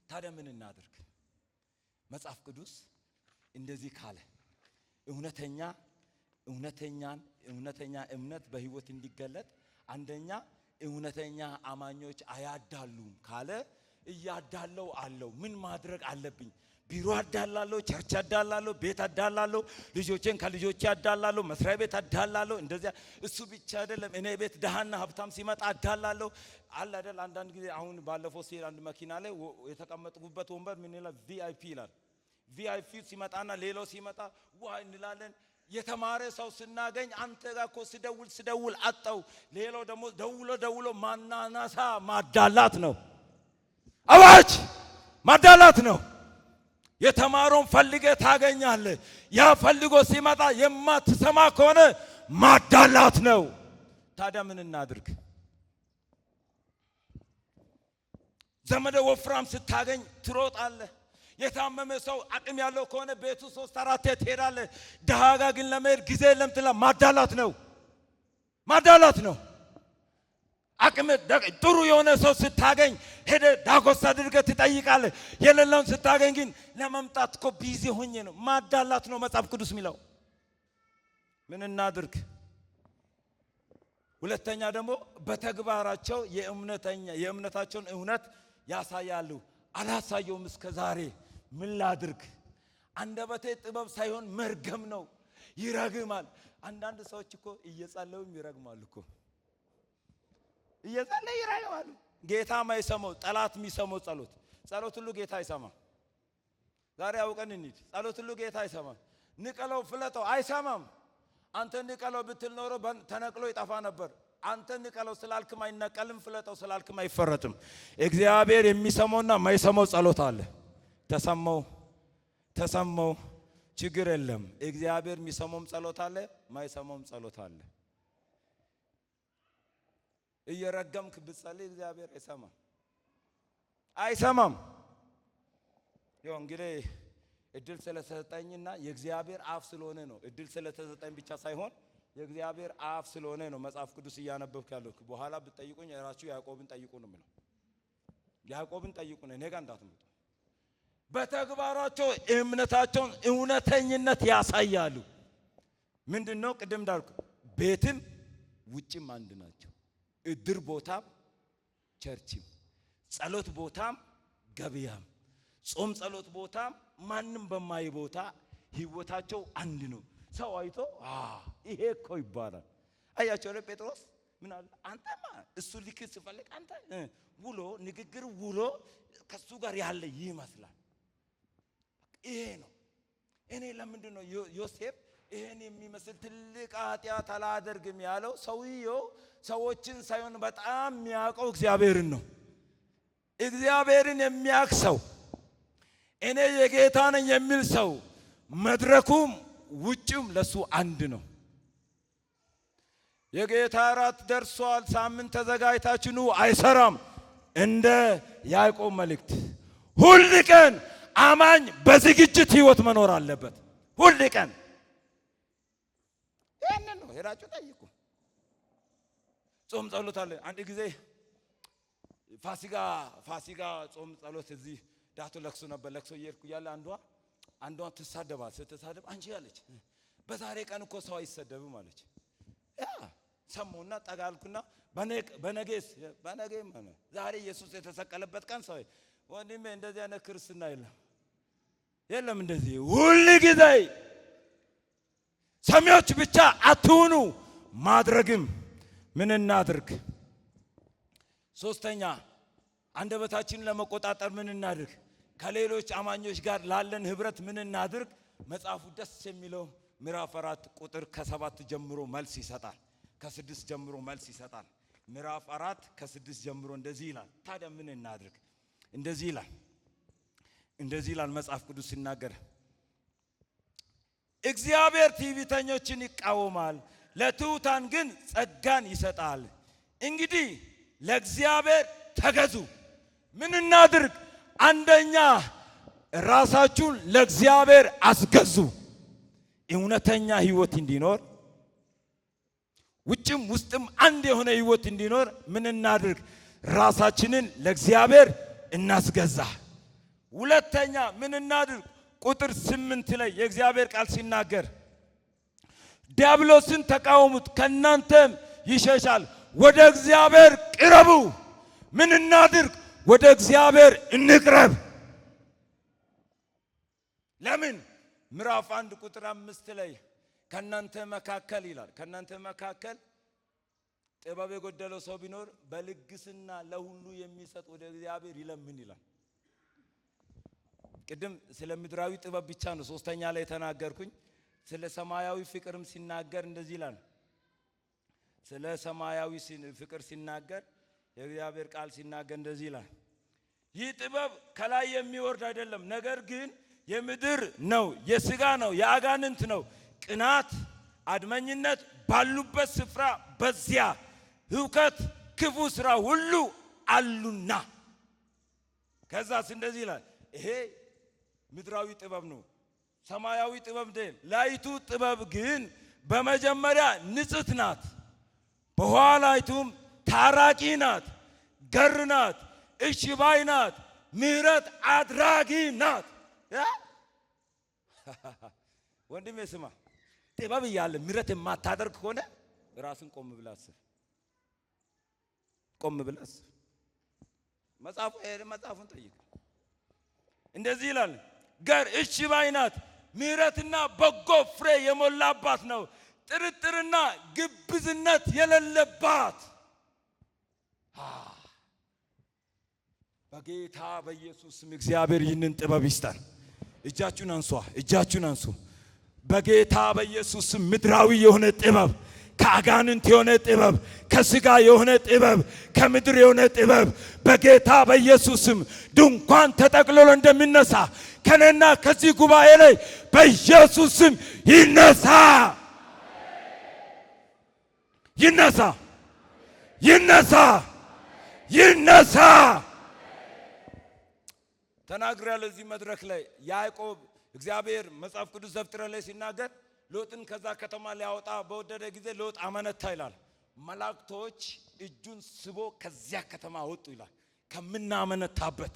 Speaker 1: ታዲያ ምን እናድርግ? መጽሐፍ ቅዱስ እንደዚህ ካለ እውነተኛ እምነት በህይወት እንዲገለጥ አንደኛ እውነተኛ አማኞች አያዳሉም ካለ እያዳለው አለው። ምን ማድረግ አለብኝ? ቢሮ አዳላለሁ፣ ቸርች አዳላለሁ፣ ቤት አዳላለሁ፣ ልጆቼን ከልጆቼ አዳላለሁ፣ መስሪያ ቤት አዳላለሁ። እንደዚያ እሱ ብቻ አይደለም። እኔ ቤት ደሃና ሀብታም ሲመጣ አዳላለሁ አለ አይደል? አንዳንድ ጊዜ አሁን ባለፈው ሲሄድ አንድ መኪና ላይ የተቀመጥኩበት ወንበር ምን ይላል? ቪአይፒ ይላል። ቪአይፒ ሲመጣና ሌላው ሲመጣ ዋ እንላለን። የተማረ ሰው ስናገኝ አንተ ጋር እኮ ስደውል አጣው። ሌላው ደግሞ ደውሎ ማናናሳ ማዳላት ነው። አዋጅ ማዳላት ነው። የተማረውን ፈልገህ ታገኛለህ። ያ ፈልጎ ሲመጣ የማትሰማ ከሆነ ማዳላት ነው። ታዲያ ምን እናድርግ? ዘመደ ወፍራም ስታገኝ ትሮጣለህ። የታመመ ሰው አቅም ያለው ከሆነ ቤቱ 3-4 ትሄዳለህ። ደሃ ጋር ግን ለመሄድ ጊዜ የለም ትላለህ። ማዳላት ነው። አቅም ጥሩ የሆነ ሰው ስታገኝ ሄደ ዳጎስ አድርገህ ትጠይቃለህ። የሌለውን ስታገኝ ግን ለመምጣት እኮ ቢዚ ሆኜ ነው። ማዳላት ነው መጽሐፍ ቅዱስ የሚለው። ምን እናድርግ? ሁለተኛ ደግሞ በተግባራቸው የእምነታቸውን እውነት ያሳያሉ። አላሳየውም እስከ ዛሬ ምን ላድርግ? አንደበቴ ጥበብ ሳይሆን መርገም ነው፣ ይረግማል። አንዳንድ ሰዎች እኮ እየጸለዩም ይረግማሉ እኮ እየጸለዩ ይረግማሉ። ጌታ ማይሰማው ጠላት የሚሰማው ጸሎት ሁሉ ጌታ አይሰማም። ዛሬ አውቀን እንሂድ። ጸሎት ሁሉ ጌታ አይሰማም። ንቀለው ፍለጠው አይሰማም። አንተ ንቀለው ብትል ኖሮ ተነቅሎ ይጠፋ ነበር። አንተ ንቀለው ስላልክም አይነቀልም፣ ፍለጠው ስላልክም አይፈረጥም። እግዚአብሔር የሚሰማውና ማይሰማው ጸሎት አለ። ተሰማው ችግር የለም። እግዚአብሔር የሚሰማውም ጸሎት አለ፣ ማይሰማውም ጸሎት አለ። እየረገምክ ብትጸልይ እግዚአብሔር አይሰማም። ይኸው እንግዲህ እድል ስለተሰጠኝና የእግዚአብሔር አፍ ስለሆነ ነው። እድል ስለተሰጠኝ ብቻ ሳይሆን የእግዚአብሔር አፍ ስለሆነ ነው መጽሐፍ ቅዱስ እያነበብክ ያለው። በኋላ ብትጠይቁኝ ራሱ ያዕቆብን ጠይቁ ነው የምለው። ያዕቆብን ጠይቁ ነው፣ እኔ ጋር እንዳትመጡ። በተግባራቸው እምነታቸውን እውነተኝነት ያሳያሉ። ምንድነው? ቅድም እንዳልኩ ቤትም ውጭም አንድ ናቸው። እድር ቦታም ቸርችም፣ ጸሎት ቦታም ገበያም፣ ጾም ጸሎት ቦታም ማንም በማይ ቦታ ህይወታቸው አንድ ነው። ሰው አይቶ ይሄ እኮ ይባላል። አያቸው ጴጥሮስ ምን አለ? አንተማ እሱ ሊክስ ፈልግ አንተ ውሎ ንግግር ውሎ ከሱ ጋር ያለ ይመስላል። ይሄ ነው። እኔ ለምንድን ነው ዮሴፍ ይሄን የሚመስል ትልቅ ኃጢአት አላደርግም ያለው? ሰውየው ሰዎችን ሳይሆን በጣም የሚያውቀው እግዚአብሔርን ነው። እግዚአብሔርን የሚያውቅ ሰው፣ እኔ የጌታ ነኝ የሚል ሰው መድረኩም ውጭም ለሱ አንድ ነው። የጌታ እራት ደርሷል፣ ሳምንት ተዘጋጅታችሁ ኑ አይሰራም። እንደ ያዕቆብ መልእክት ሁል ቀን አማኝ በዝግጅት ህይወት መኖር አለበት። ሁል ቀን ይሄንን ነው። ሄዳችሁ ጠይቁ። ጾም ጸሎት አለ። አንድ ጊዜ ፋሲካ ጾም ጸሎት እዚህ ዳቶ ለቅሶ ነበር። ለቅሶ እየሄድኩ ያለ አንዷ ትሳደባል። ስትሳደብ አንቺ ያለች በዛሬ ቀን እኮ ሰው አይሰደብም አለች። ያ ሰሞና ጠጋልኩና በነገስ ማለት ዛሬ ኢየሱስ የተሰቀለበት ቀን ሰው ወንድሜ እንደዚህ አይነት ክርስትና የለም። እንደዚህ ሁሉ ጊዜ ሰሚዎች ብቻ አትሁኑ፣ ማድረግም ምን እናድርግ? ሶስተኛ አንደበታችንን ለመቆጣጠር ምን እናድርግ? ከሌሎች አማኞች ጋር ላለን ህብረት ምን እናድርግ? መጽሐፉ ደስ የሚለው ምዕራፍ 4 ቁጥር ከ7 ጀምሮ መልስ ይሰጣል። ከ6 ጀምሮ መልስ ይሰጣል። ምዕራፍ 4 ከ6 ጀምሮ እንደዚህ ይላል። ታዲያ ምን እናድርግ? እንደዚህ ይላል መጽሐፍ ቅዱስ ሲናገር፣ እግዚአብሔር ትዕቢተኞችን ይቃወማል፣ ለትሑታን ግን ጸጋን ይሰጣል። እንግዲህ ለእግዚአብሔር ተገዙ። ምን እናድርግ? አንደኛ ራሳችሁን ለእግዚአብሔር አስገዙ። እውነተኛ ህይወት እንዲኖር ውጭም ውስጥም አንድ የሆነ ህይወት እንዲኖር ምን እናድርግ? ራሳችንን ለእግዚአብሔር እናስገዛ። ሁለተኛ ምን እናድርግ? ቁጥር 8 ላይ የእግዚአብሔር ቃል ሲናገር ዲያብሎስን ተቃወሙት ከእናንተም ይሸሻል፣ ወደ እግዚአብሔር ቅረቡ። ምን እናድርግ? ወደ እግዚአብሔር እንቅረብ። ለምን? ምዕራፍ 1 ቁጥር 5 ላይ ከእናንተ መካከል ይላል፣ ከእናንተ መካከል ጥበብ የጎደለው ሰው ቢኖር በልግስና ለሁሉ የሚሰጥ ወደ እግዚአብሔር ይለምን ይላል። ቅድም ስለ ምድራዊ ጥበብ ብቻ ነው ሶስተኛ ላይ ተናገርኩኝ። ስለ ሰማያዊ ፍቅርም ሲናገር እንደዚህ ይላል። ስለ ሰማያዊ ፍቅር ሲናገር የእግዚአብሔር ቃል ሲናገር እንደዚህ ይላል። ይህ ጥበብ ከላይ የሚወርድ አይደለም፣ ነገር ግን የምድር ነው፣ የሥጋ ነው፣ የአጋንንት ነው። ቅናት፣ አድመኝነት ባሉበት ስፍራ በዚያ ህውከት፣ ክፉ ስራ ሁሉ አሉና። ከዛስ እንደዚህ ይላል። ይሄ ምድራዊ ጥበብ ነው። ሰማያዊ ጥበብ ላይቱ ጥበብ ግን በመጀመሪያ ንጽሕት ናት፣ በኋላይቱም ታራቂ ናት፣ ገር ናት፣ እሺ ባይ ናት፣ ምሕረት አድራጊ ናት። ወንድሜ ስማ፣ ጥበብ እያለ ምሕረት የማታደርግ ከሆነ ራስን ቆም ብለህ አስብ። ቆም ብለህ አስብ። መጽሐፉን ጠይቅ። እንደዚህ ይላል። ገር እሺ ባይ ናት፣ ምሕረትና በጎ ፍሬ የሞላባት ነው፣ ጥርጥርና ግብዝነት የሌለባት። በጌታ በኢየሱስ ስም እግዚአብሔር ይህንን ጥበብ ይስጠን። እጃችሁን አንሱ። በጌታ በኢየሱስ ስም ምድራዊ የሆነ ጥበብ፣ ከአጋንንት የሆነ ጥበብ፣ ከሥጋ የሆነ ጥበብ፣ ከምድር የሆነ ጥበብ በጌታ በኢየሱስ ስም ድንኳን ተጠቅልሎ እንደሚነሳ ከነና ከዚህ ጉባኤ ላይ በኢየሱስ ስም ይነሳ። ተናግሬያለሁ እዚህ መድረክ ላይ። ያዕቆብ እግዚአብሔር መጽሐፍ ቅዱስ ዘፍጥረት ላይ ሲናገር ሎጥን ከዛ ከተማ ሊያወጣ በወደደ ጊዜ ሎጥ አመነታ ይላል። መላእክቶች እጁን ስቦ ከዚያ ከተማ ወጡ ይላል። ከምናመነታበት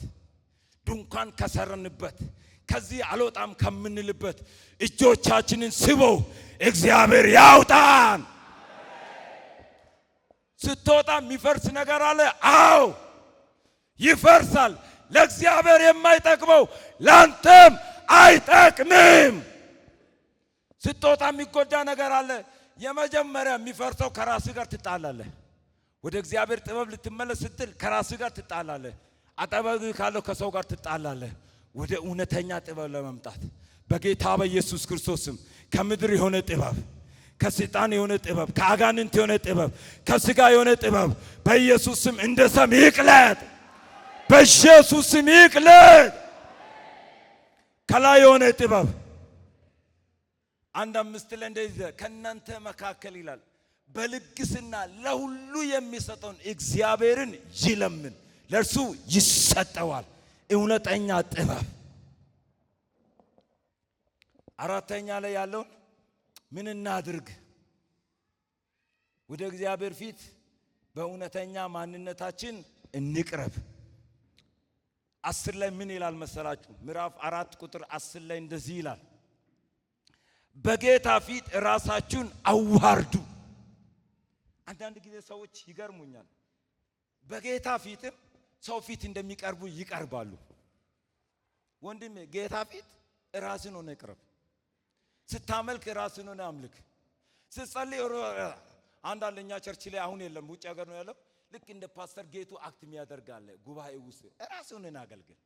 Speaker 1: ድንኳን ከሰረንበት ከዚህ አልወጣም ከምንልበት እጆቻችንን ስቦ እግዚአብሔር ያውጣን። ስትወጣ የሚፈርስ ነገር አለ። አዎ ይፈርሳል። ለእግዚአብሔር የማይጠቅመው ላንተም አይጠቅምም። ስትወጣ የሚጎዳ ነገር አለ። የመጀመሪያ የሚፈርሰው ከራስህ ጋር ትጣላለህ። ወደ እግዚአብሔር ጥበብ ልትመለስ ስትል ከራስህ ጋር ትጣላለህ። አጠገብህ ካለው ከሰው ጋር ትጣላለህ። ወደ እውነተኛ ጥበብ ለመምጣት በጌታ በኢየሱስ ክርስቶስም ከምድር የሆነ ጥበብ፣ ከሰይጣን የሆነ ጥበብ፣ ከአጋንንት የሆነ ጥበብ፣ ከስጋ የሆነ ጥበብ በኢየሱስም እንደ ሰም ይቅለጥ። በኢየሱስም ይቅለጥ። ከላይ የሆነ ጥበብ 1:5 ላይ እንደዚህ ከእናንተ መካከል ይላል በልግስና ለሁሉ የሚሰጠውን እግዚአብሔርን ይለምን ለእርሱ ይሰጠዋል። እውነተኛ ጥበብ። አራተኛ ላይ ያለውን ምን እናድርግ? ወደ እግዚአብሔር ፊት በእውነተኛ ማንነታችን እንቅረብ። 10 ላይ ምን ይላል መሰላችሁ? ምዕራፍ 4 ቁጥር 10 ላይ እንደዚህ ይላል በጌታ ፊት ራሳችሁን አዋርዱ። አንዳንድ ጊዜ ሰዎች ይገርሙኛል። በጌታ ፊትም ሰው ፊት እንደሚቀርቡ ይቀርባሉ። ወንድሜ ጌታ ፊት ራስን ሆነ ቅረብ። ስታመልክ ራስን ሆነ አምልክ። ስትጸልይ አንዳንደኛ ቸርች ላይ አሁን የለም ውጭ ሀገር ነው ያለው። ልክ እንደ ፓስተር ጌቱ አክት የሚያደርጋለ ጉባኤ ውስጥ ራስን ሆነ አገልግል።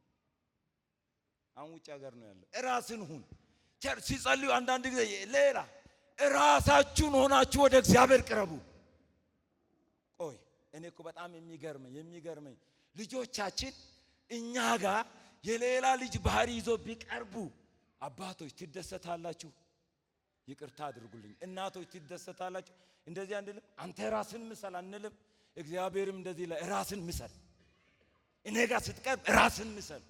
Speaker 1: አሁን ውጭ ሀገር ነው ያለው። ራስን ሁን። ቸርች ሲጸልዩ አንዳንድ ጊዜ ሌላ ራሳችሁን ሆናችሁ ወደ እግዚአብሔር ቅረቡ። ቆይ እኔ እኮ በጣም የሚገርመኝ ልጆቻችን እኛ ጋር የሌላ ልጅ ባህሪ ይዞ ቢቀርቡ አባቶች ትደሰታላችሁ። ይቅርታ አድርጉልኝ እናቶች ትደሰታላችሁ። እንደዚህ አንልም። አንተ ራስን ምሰል አንልም። እግዚአብሔርም እንደዚህ ላይ ራስን ምሰል። እኔ ጋር ስትቀርብ ራስን ምሰል።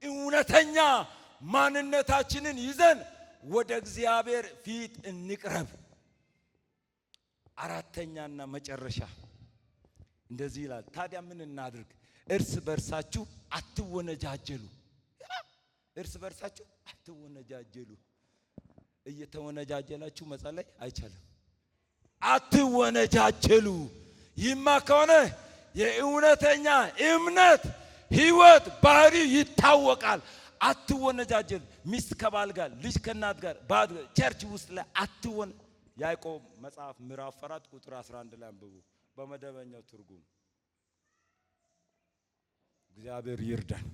Speaker 1: እውነተኛ ማንነታችንን ይዘን ወደ እግዚአብሔር ፊት እንቅረብ። አራተኛና መጨረሻ እንደዚህ ይላል። ታዲያ ምን እናድርግ? እርስ በርሳችሁ አትወነጃጀሉ። እርስ በርሳችሁ አትወነጃጀሉ። እየተወነጃጀላችሁ መጸለይ አይቻልም። አትወነጃጀሉ። ይማ ከሆነ የእውነተኛ እምነት ህይወት ባህሪ ይታወቃል። አትወነጃጀሉ። ሚስት ከባል ጋር፣ ልጅ ከእናት ጋር፣ ቸርች ውስጥ ላይ አትወነ ያዕቆብ መጽሐፍ ምዕራፍ 4 ቁጥር 11 ላይ አንብቡ በመደበኛው ትርጉም። እግዚአብሔር ይርዳን።